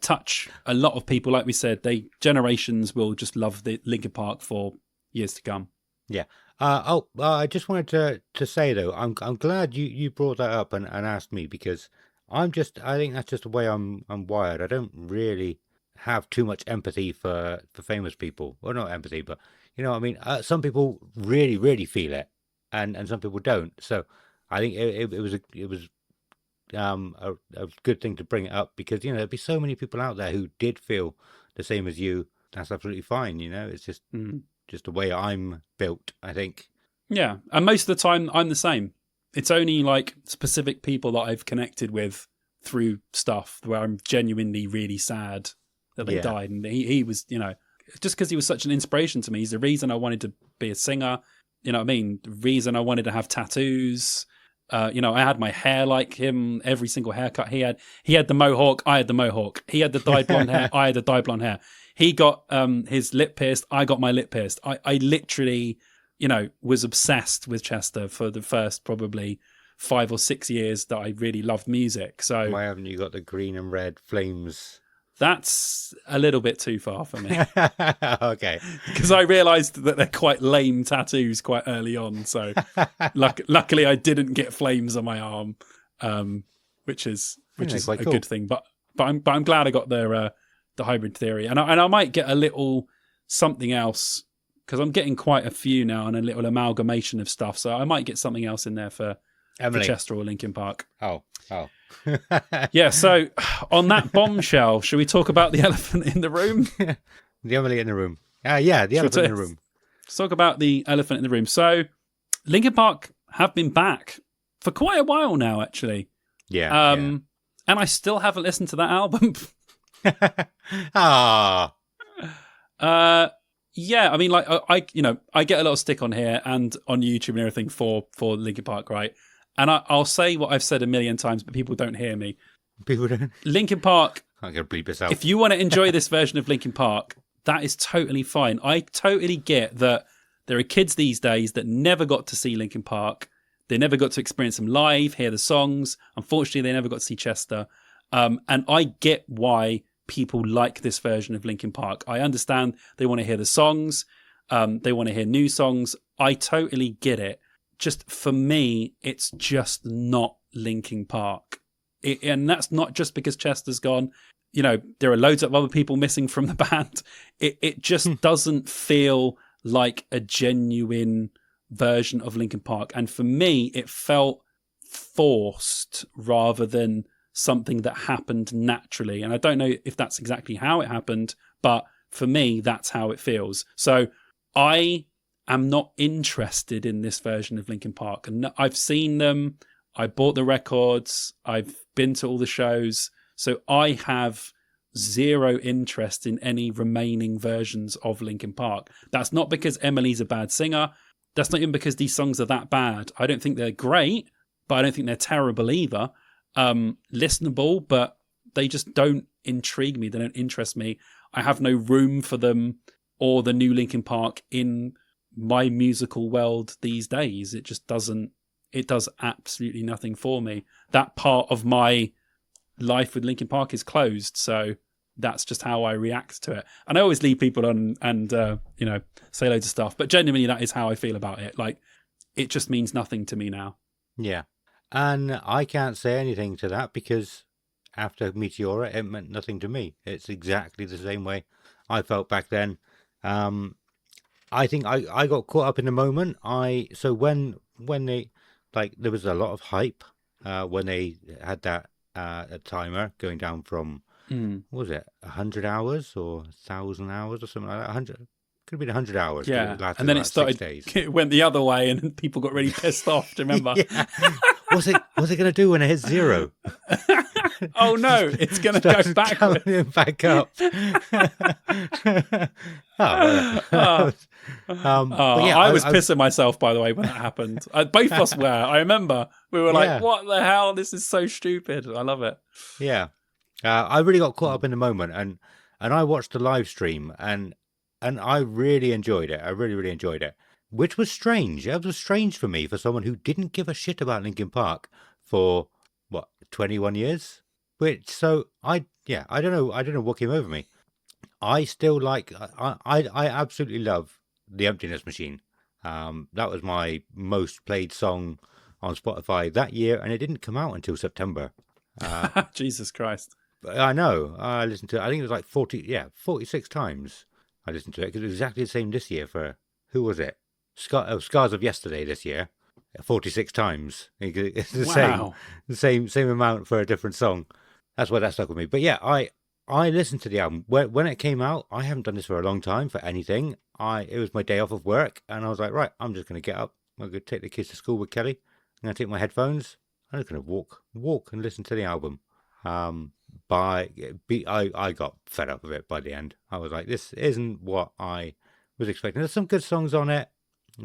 touch a lot of people. Like we said, generations will just love the Linkin Park for years to come. Yeah. I just wanted to say though, I'm glad you brought that up and asked me, because I think that's just the way I'm wired. I don't really have too much empathy for famous people. Well, not empathy, but you know what I mean? Some people really, really feel it, and some people don't. So I think it was a good thing to bring it up, because there'd be so many people out there who did feel the same as you. That's absolutely fine. It's just the way I'm built, I think. Yeah, and most of the time I'm the same. It's only like specific people that I've connected with through stuff where I'm genuinely really sad that they died. And he was, just because he was such an inspiration to me. He's the reason I wanted to be a singer. You know what I mean? The reason I wanted to have tattoos. I had my hair like him, every single haircut he had. He had the mohawk, I had the mohawk. He had the dyed blonde hair, I had the dyed blonde hair. He got his lip pierced, I got my lip pierced. I literally, was obsessed with Chester for the first probably 5 or 6 years that I really loved music. So why haven't you got the green and red flames? That's a little bit too far for me. Okay. Because I realised that they're quite lame tattoos quite early on. So luckily I didn't get flames on my arm, which is a cool. good thing. But I'm glad I got the hybrid theory. And I might get a little something else, because I'm getting quite a few now and a little amalgamation of stuff. So I might get something else in there for Chester or Linkin Park. Oh. Yeah, so on that bombshell, should we talk about the elephant in the room? The elephant in the room. Yeah, the elephant in the room. Let's talk about the elephant in the room. So Linkin Park have been back for quite a while now, actually. Yeah. And I still haven't listened to that album. Yeah, I mean, like I get a lot of stick on here and on YouTube and everything for Linkin Park, right? And I'll say what I've said a million times, but people don't hear me. People don't. Linkin Park. I'm going to bleep this out. If you want to enjoy this version of Linkin Park, that is totally fine. I totally get that there are kids these days that never got to see Linkin Park. They never got to experience them live, hear the songs. Unfortunately, they never got to see Chester. And I get why people like this version of Linkin Park. I understand they want to hear the songs. They want to hear new songs. I totally get it. Just for me, it's just not Linkin Park. And that's not just because Chester's gone. You know, there are loads of other people missing from the band. It just doesn't feel like a genuine version of Linkin Park. And for me, it felt forced rather than something that happened naturally. And I don't know if that's exactly how it happened, but for me, that's how it feels. So I am not interested in this version of Linkin Park. And I've seen them. I bought the records. I've been to all the shows. So I have zero interest in any remaining versions of Linkin Park. That's not because Emily's a bad singer. That's not even because these songs are that bad. I don't think they're great, but I don't think they're terrible either. Listenable, but they just don't intrigue me. They don't interest me. I have no room for them or the new Linkin Park in my musical world these days. It just doesn't. It does absolutely nothing for me. That part of my life with Linkin Park is closed, so that's just how I react to it. And I always leave people on and say loads of stuff, but genuinely that is how I feel about it. Like, it just means nothing to me now. Yeah. And I can't say anything to that because after Meteora, it meant nothing to me. It's exactly the same way I felt back then. I think I got caught up in the moment. So when they, like, there was a lot of hype when they had that a timer going down from what was it, 100 hours or 1,000 hours or something like that. 100 could have been 100 hours. Yeah, and then it started. It went the other way, and people got really pissed off. Do you remember? Yeah. What's it going to do when it hits 0? Oh no, it's going to go backwards. Back up. I was pissing myself, by the way, when that happened. Both of us were. I remember we were like, "What the hell? This is so stupid." I love it. Yeah, I really got caught up in the moment, and I watched the live stream, and I really enjoyed it. I really enjoyed it, which was strange. It was strange for me, for someone who didn't give a shit about Linkin Park for 21 years. I don't know what came over me. I still like. I absolutely love The Emptiness Machine. That was my most played song on Spotify that year, and it didn't come out until September. Jesus Christ! I know. I listened to it. I think it was like 46 times I listened to it, because it was exactly the same this year for, who was it? Scars of Yesterday this year, 46 times. It's the same amount for a different song. That's why that stuck with me. But yeah, I listened to the album when it came out. I haven't done this for a long time for anything. It was my day off of work, and I was like, right, I'm just going to get up. I'm going to take the kids to school with Kelly. I'm going to take my headphones. I'm just going to walk and listen to the album. I got fed up with it by the end. I was like, this isn't what I was expecting. There's some good songs on it,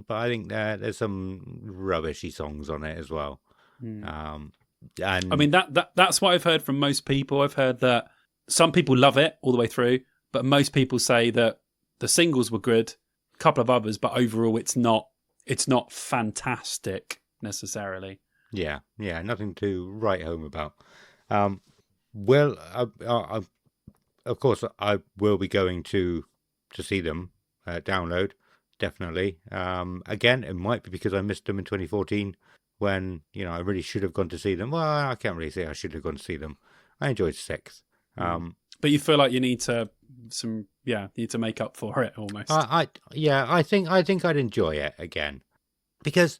but I think there's some rubbishy songs on it as well. And I mean, that's what I've heard from most people. I've heard that some people love it all the way through, but most people say that the singles were good, a couple of others, but overall it's not fantastic necessarily. Yeah, nothing to write home about. Of course, I will be going to see them download, definitely. Again, it might be because I missed them in 2014 when, I really should have gone to see them. Well, I can't really say I should have gone to see them. I enjoyed Sixth. But you feel like you need to make up for it almost. I think I'd enjoy it again, because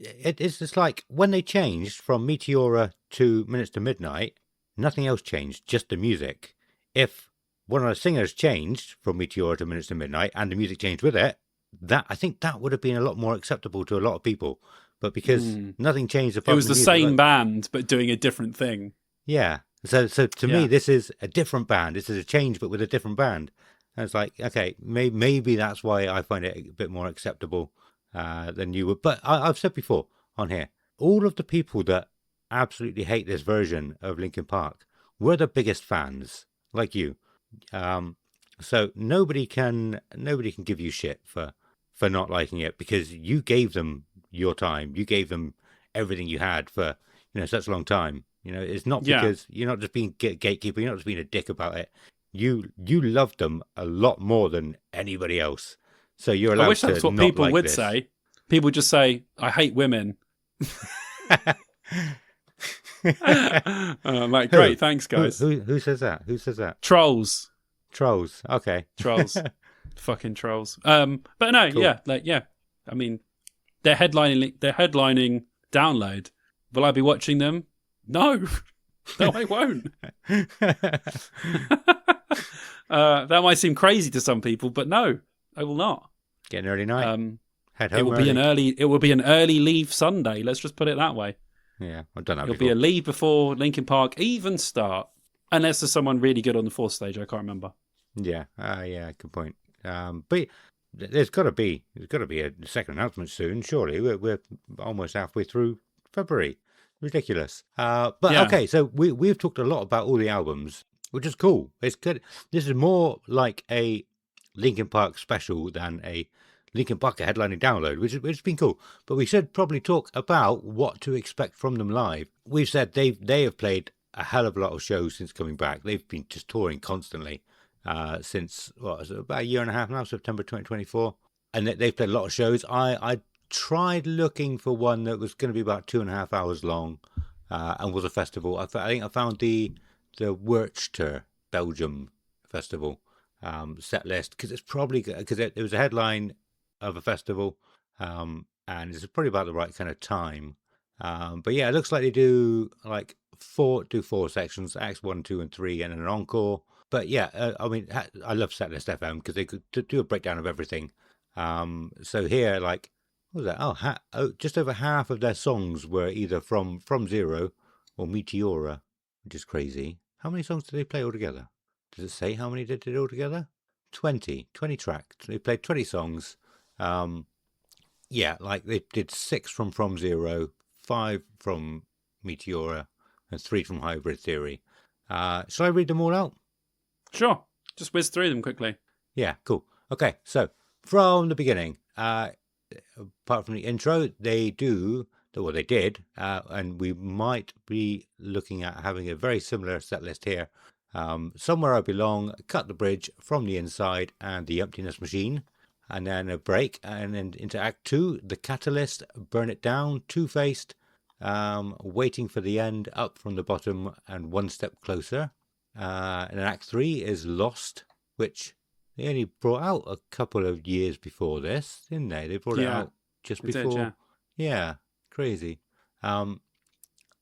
it's just like when they changed from Meteora to Minutes to Midnight, nothing else changed, just the music. If one of the singers changed from Meteora to Minutes to Midnight and the music changed with it, I think that would have been a lot more acceptable to a lot of people. But because nothing changed apart from it was the music, same band but doing a different thing. Yeah. So to me, this is a different band. This is a change, but with a different band. And it's like, okay, maybe that's why I find it a bit more acceptable than you would. But I've said before on here, all of the people that absolutely hate this version of Linkin Park were the biggest fans, like you. So nobody can give you shit for not liking it, because you gave them your time. You gave them everything you had for such a long time. You know, it's not Yeah. because you're not just being gatekeeper, you're not just being a dick about it. You love them a lot more than anybody else. So you're I allowed wish to that's what not people like would this. say. People just say, I hate women. I'm like, great, thanks, guys. Who says that? Who says that? Trolls. Trolls. Okay. Trolls. Fucking trolls. But no, Cool. yeah. I mean, they're headlining Download. Will I be watching them? No. No, I won't. That might seem crazy to some people, but no, I will not. Get an early night. Head home It will be an early leave Sunday. Let's just put it that way. Yeah, I've done that It'll before. be a leave before Linkin Park even start, unless there's someone really good on the fourth stage. I can't remember. Yeah, good point. But there's got to be a second announcement soon. Surely we're almost halfway through February. Ridiculous. But Yeah. okay, so we've talked a lot about all the albums, which is cool. It's good. This is more like a Linkin Park special than a Linkin Park headlining Download, which has been cool. But we should probably talk about what to expect from them live. We've said they have played a hell of a lot of shows since coming back. They've been just touring constantly since about a year and a half now, September 2024, and they've played a lot of shows. I tried looking for one that was going to be about 2.5 hours long, and was a festival. I think I found the Werchter Belgium festival set list, because it's probably because it was a headline of a festival, and it's probably about the right kind of time. But yeah, it looks like they do like four sections: Acts 1, 2, and 3, and an encore. But yeah, I mean, I love Setlist FM because they could do a breakdown of everything. So here, like, what was that? Just over half of their songs were either from Zero or Meteora, which is crazy. How many songs did they play altogether? Does it say how many they did altogether? 20 tracks. They played 20 songs. Yeah, like they did 6 from Zero, 5 from Meteora, and 3 from Hybrid Theory. Shall I read them all out? Sure. Just whiz through them quickly. Yeah, cool. Okay, so from the beginning, apart from the intro, they did, and we might be looking at having a very similar set list here. Somewhere I Belong, Cut the Bridge, From the Inside, and The Emptiness Machine. And then a break, and then into Act 2, The Catalyst, Burn It Down, Two-Faced, Waiting for the End, Up from the Bottom, and One Step Closer. And then Act 3 is Lost, which they only brought out a couple of years before this, didn't they? They brought it out just before. Yeah, crazy.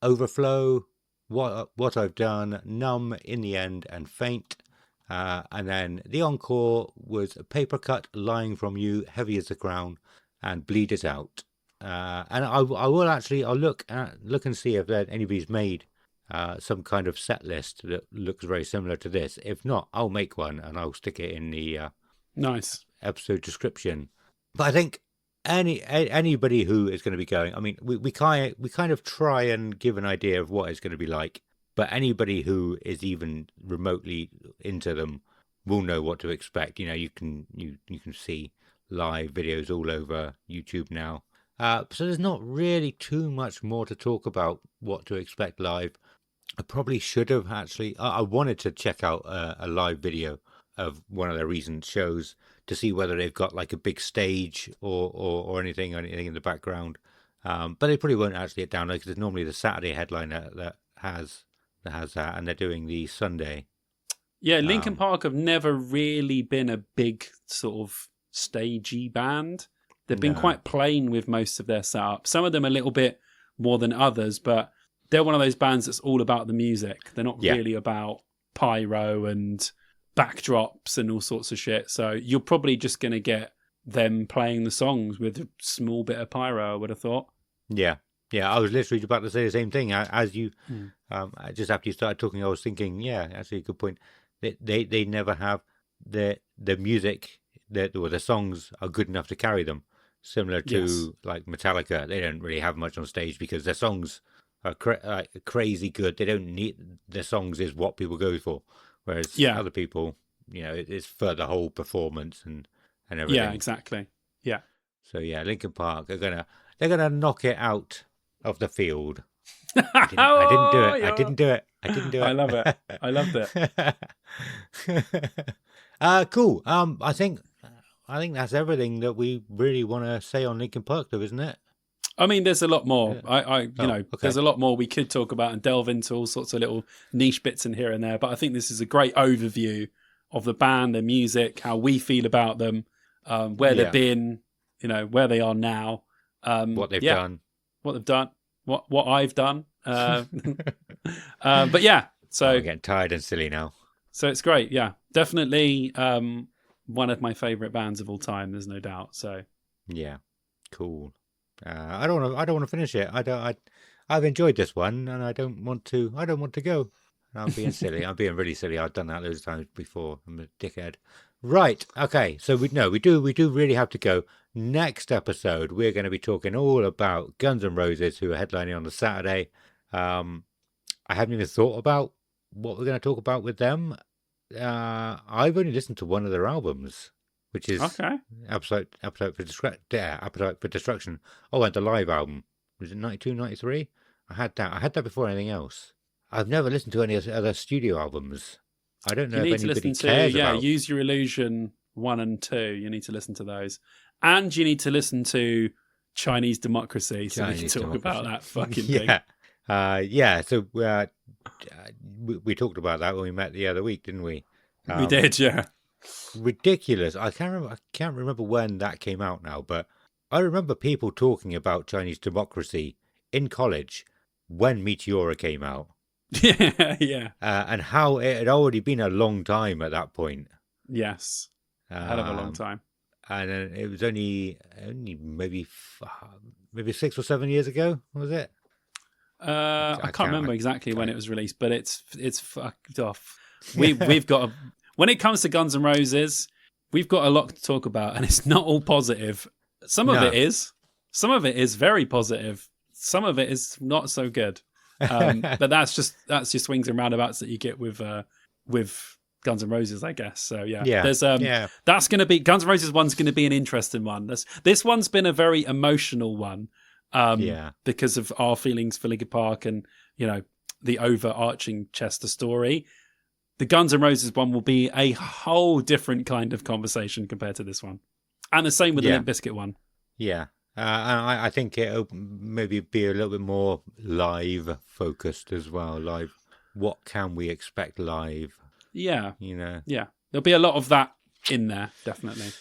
Overflow, What I've Done, Numb, In the End, and Faint. And then the encore was a Paper Cut, Lying from You, Heavy as the Crown, and Bleed It Out. And I'll look and see if anybody's made some kind of set list that looks very similar to this. If not, I'll make one and I'll stick it in the nice episode description. But I think anybody who is going to be going, I mean, we kind of try and give an idea of what it's going to be like. But anybody who is even remotely into them will know what to expect. You know, you can see live videos all over YouTube now. So there's not really too much more to talk about what to expect live. I probably should have actually. I wanted to check out a live video of one of their recent shows to see whether they've got like a big stage or anything in the background. But they probably won't actually get download because it's normally the Saturday headliner that has that, and they're doing the Sunday. Yeah, Linkin Park have never really been a big sort of stagey band. They've been quite plain with most of their setup. Some of them a little bit more than others, but they're one of those bands that's all about the music. They're not really about pyro and backdrops and all sorts of shit. So you're probably just going to get them playing the songs with a small bit of pyro, I would have thought. Yeah, I was literally about to say the same thing as you. Just after you started talking, I was thinking, yeah, actually a good point. They never have the music, the songs are good enough to carry them. Similar to like Metallica, they don't really have much on stage because their songs are crazy good. They don't need their songs is what people go for, whereas other people, you know, it's for the whole performance and everything. Yeah, exactly. Yeah. So yeah, Linkin Park they're gonna knock it out of the field. I didn't do it. I Oh, didn't do it. I didn't do it. I love it. I loved it. Cool. I think that's everything that we really want to say on Linkin Park, though, isn't it? I mean, there's a lot more. Yeah. Okay. There's a lot more we could talk about and delve into all sorts of little niche bits in here and there. But I think this is a great overview of the band, their music, how we feel about them, where they've been, where they are now, what they've done, what I've done. But yeah, so I'm getting tired and silly now. So it's great. Yeah, definitely one of my favorite bands of all time. There's no doubt. So yeah, cool. I don't want to finish it. I've enjoyed this one, and I don't want to go. I'm being silly. I'm being really silly. I've done that loads of times before. I'm a dickhead. Right. Okay. So we do really have to go. Next episode, we're going to be talking all about Guns N' Roses, who are headlining on the Saturday. I haven't even thought about what we're going to talk about with them. I've only listened to one of their albums, which is Appetite for Destruction. Oh, and the live album. Was it 92, 93? I had that before anything else. I've never listened to any other studio albums. I don't know if anybody cares about. Use Your Illusion 1 and 2. You need to listen to those. And you need to listen to Chinese Democracy so we can talk about that fucking thing. So we talked about that when we met the other week, didn't we? We did, yeah. Ridiculous. I can't remember when that came out now, but I remember people talking about Chinese Democracy in college when Meteora came out. Yeah. And how it had already been a long time at that point. Yes. Hell of a long time. And it was only maybe 6 or 7 years ago, was it? I can't remember exactly when it was released, but it's fucked off. We've got when it comes to Guns N' Roses, we've got a lot to talk about, and it's not all positive. Some of it is very positive. Some of it is not so good. But that's just swings and roundabouts that you get with Guns N' Roses, I guess. So there's that's going to be Guns N' Roses one's going to be an interesting one. This one's been a very emotional one. Because of our feelings for Linkin Park and the overarching Chester story. The Guns N' Roses one will be a whole different kind of conversation compared to this one, and the same with the Limp Bizkit one. And I think it'll maybe be a little bit more live focused as well. Live, what can we expect live? Yeah, there'll be a lot of that in there, definitely.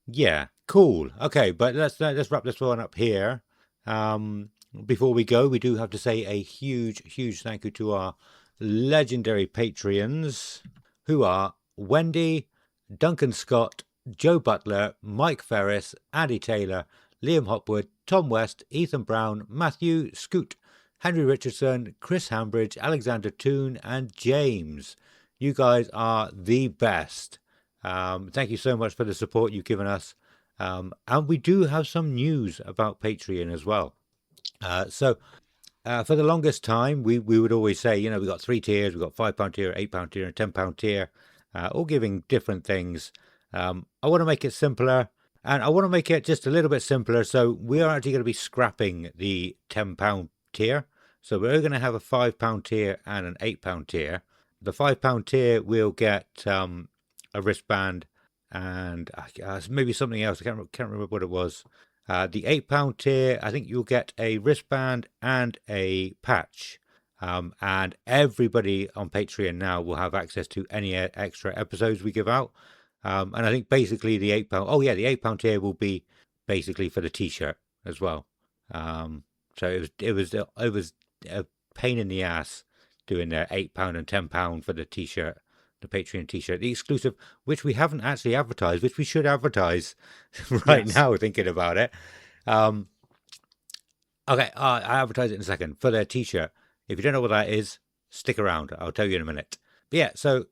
Yeah, cool. Okay, but let's wrap this one up here. Before we go, we do have to say a huge thank you to our legendary Patreons, who are Wendy, Duncan Scott, Joe Butler, Mike Ferris, Andy Taylor, Liam Hopwood, Tom West, Ethan Brown, Matthew, Scoot, Henry Richardson, Chris Hambridge, Alexander Toon, and James. You guys are the best. Thank you so much for the support you've given us. And we do have some news about Patreon as well. So for the longest time, we would always say, we've got 3 tiers. We've got £5 tier, £8 tier, and £10 tier, all giving different things. I want to make it simpler, and I want to make it just a little bit simpler. So we are actually going to be scrapping the £10 tier. So we're going to have a £5 tier and an £8 tier. The £5 tier will get a wristband and maybe something else. I can't remember what it was. The £8 tier, I think you'll get a wristband and a patch. And everybody on Patreon now will have access to any extra episodes we give out. And I think basically the £8 tier will be basically for the t-shirt as well. So it was a pain in the ass doing their £8 and £10 for the t-shirt, the Patreon t-shirt, the exclusive, which we haven't actually advertised, which we should advertise now, thinking about it. Okay, I'll advertise it in a second. For their t-shirt, if you don't know what that is, stick around. I'll tell you in a minute. But yeah, so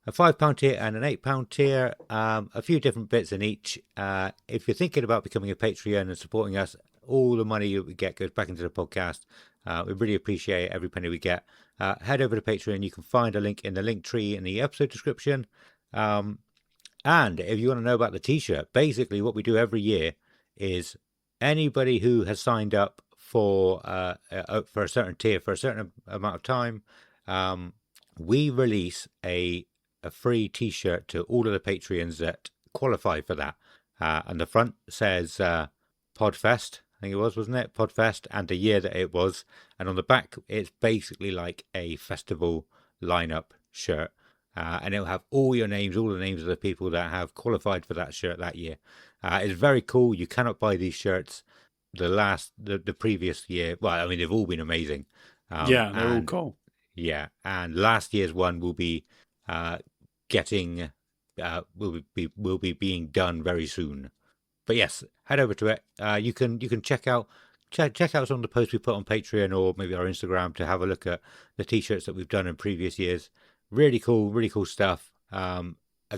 a £5 tier and an £8 tier, a few different bits in each. If you're thinking about becoming a Patreon and supporting us, all the money we get goes back into the podcast. We really appreciate every penny we get. Head over to Patreon. You can find a link in the link tree in the episode description. And if you want to know about the t-shirt, basically what we do every year is anybody who has signed up for a certain tier for a certain amount of time, we release a free T-shirt to all of the Patreons that qualify for that. And the front says Podfest, I think it was, wasn't it? Podfest, and the year that it was. And on the back, it's basically like a festival lineup shirt. And it'll have all your names, all the names of the people that have qualified for that shirt that year. It's very cool. You cannot buy these shirts the previous year. Well, I mean, they've all been amazing. They're all cool. Yeah, and last year's one will be will be being done very soon. But yes, head over to it. You can check out some of the posts we put on Patreon or maybe our Instagram to have a look at the T-shirts that we've done in previous years. Really cool stuff. A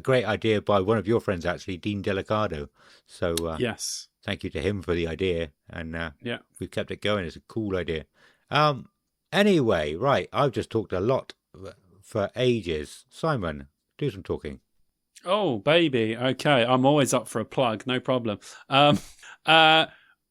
great idea by one of your friends, actually, Dean Delicado. So yes, thank you to him for the idea, and we've kept it going. It's a cool idea. Anyway, right, I've just talked a lot for ages. Simon, do some talking. Oh, baby. Okay, I'm always up for a plug. No problem. On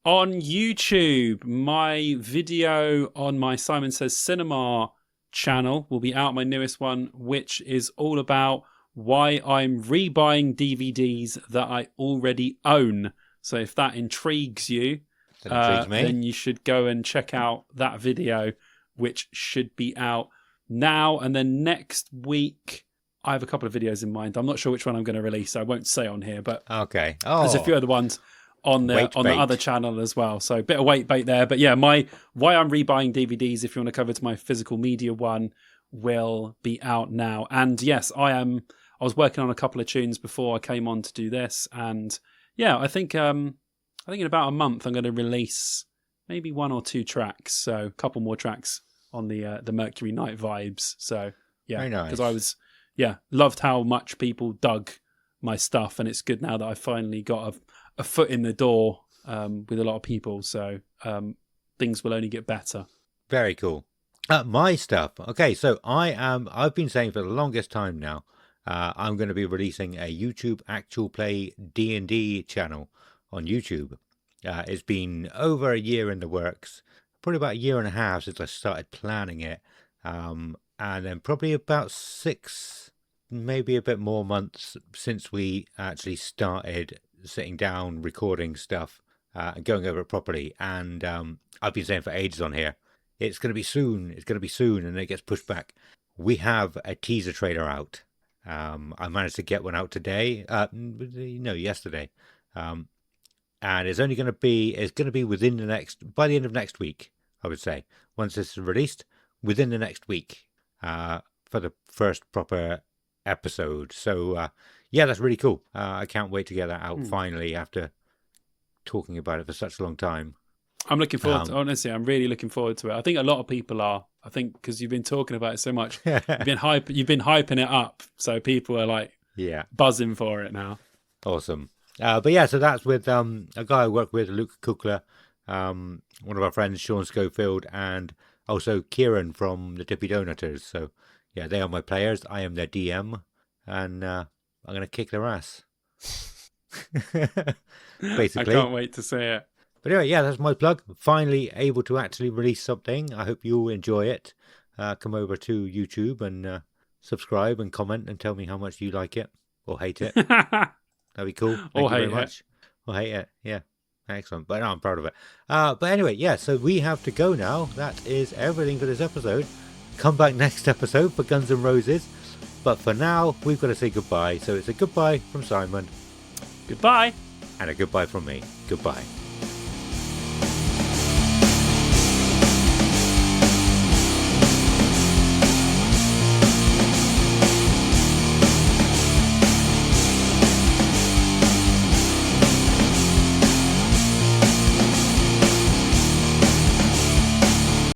YouTube, my video on my Simon Says Cinema channel will be out, my newest one, which is all about why I'm rebuying DVDs that I already own. So if that intrigues you, then you should go and check out that video, which should be out now. And then next week, I have a couple of videos in mind. I'm not sure which one I'm going to release, so I won't say on here. But okay, there's a few other ones on the other channel as well. So a bit of wait bait there. But yeah, why I'm rebuying DVDs, if you want to cover to my physical media one, will be out now. And yes, I was working on a couple of tunes before I came on to do this, and yeah, I think in about a month I'm going to release maybe 1 or 2 tracks, so a couple more tracks on the Mercury Night vibes. So yeah, very nice. Because I was loved how much people dug my stuff, and it's good now that I finally got a foot in the door with a lot of people. So things will only get better. Very cool. My stuff. Okay, so I've been saying for the longest time now, I'm going to be releasing a YouTube actual play D&D channel on YouTube. It's been over a year in the works, probably about a year and a half since I started planning it. And then probably about 6, maybe a bit more months since we actually started sitting down, recording stuff, and going over it properly. And I've been saying for ages on here, it's going to be soon, and it gets pushed back. We have a teaser trailer out. I managed to get one out today, yesterday. And it's going to be by the end of next week, I would say. Once this is released, within the next week, for the first proper episode. So, that's really cool. I can't wait to get that out finally after talking about it for such a long time. I'm looking forward to, honestly, I'm really looking forward to it. I think a lot of people are. I think because you've been talking about it so much, you've been hyping it up, so people are like buzzing for it now. Awesome. So that's with a guy I work with, Luke Kukla, one of our friends, Sean Schofield, and also Kieran from the Dippy Donuters. So yeah, they are my players. I am their DM, and I'm going to kick their ass. Basically. I can't wait to see it. But anyway, that's my plug. Finally able to actually release something. I hope you all enjoy it. Come over to YouTube and subscribe and comment and tell me how much you like it or hate it. That'd be cool. Thank you very much. Or hate it. Yeah. Excellent. But no, I'm proud of it. But anyway, so we have to go now. That is everything for this episode. Come back next episode for Guns N' Roses. But for now, we've got to say goodbye. So it's a goodbye from Simon. Goodbye. And a goodbye from me. Goodbye.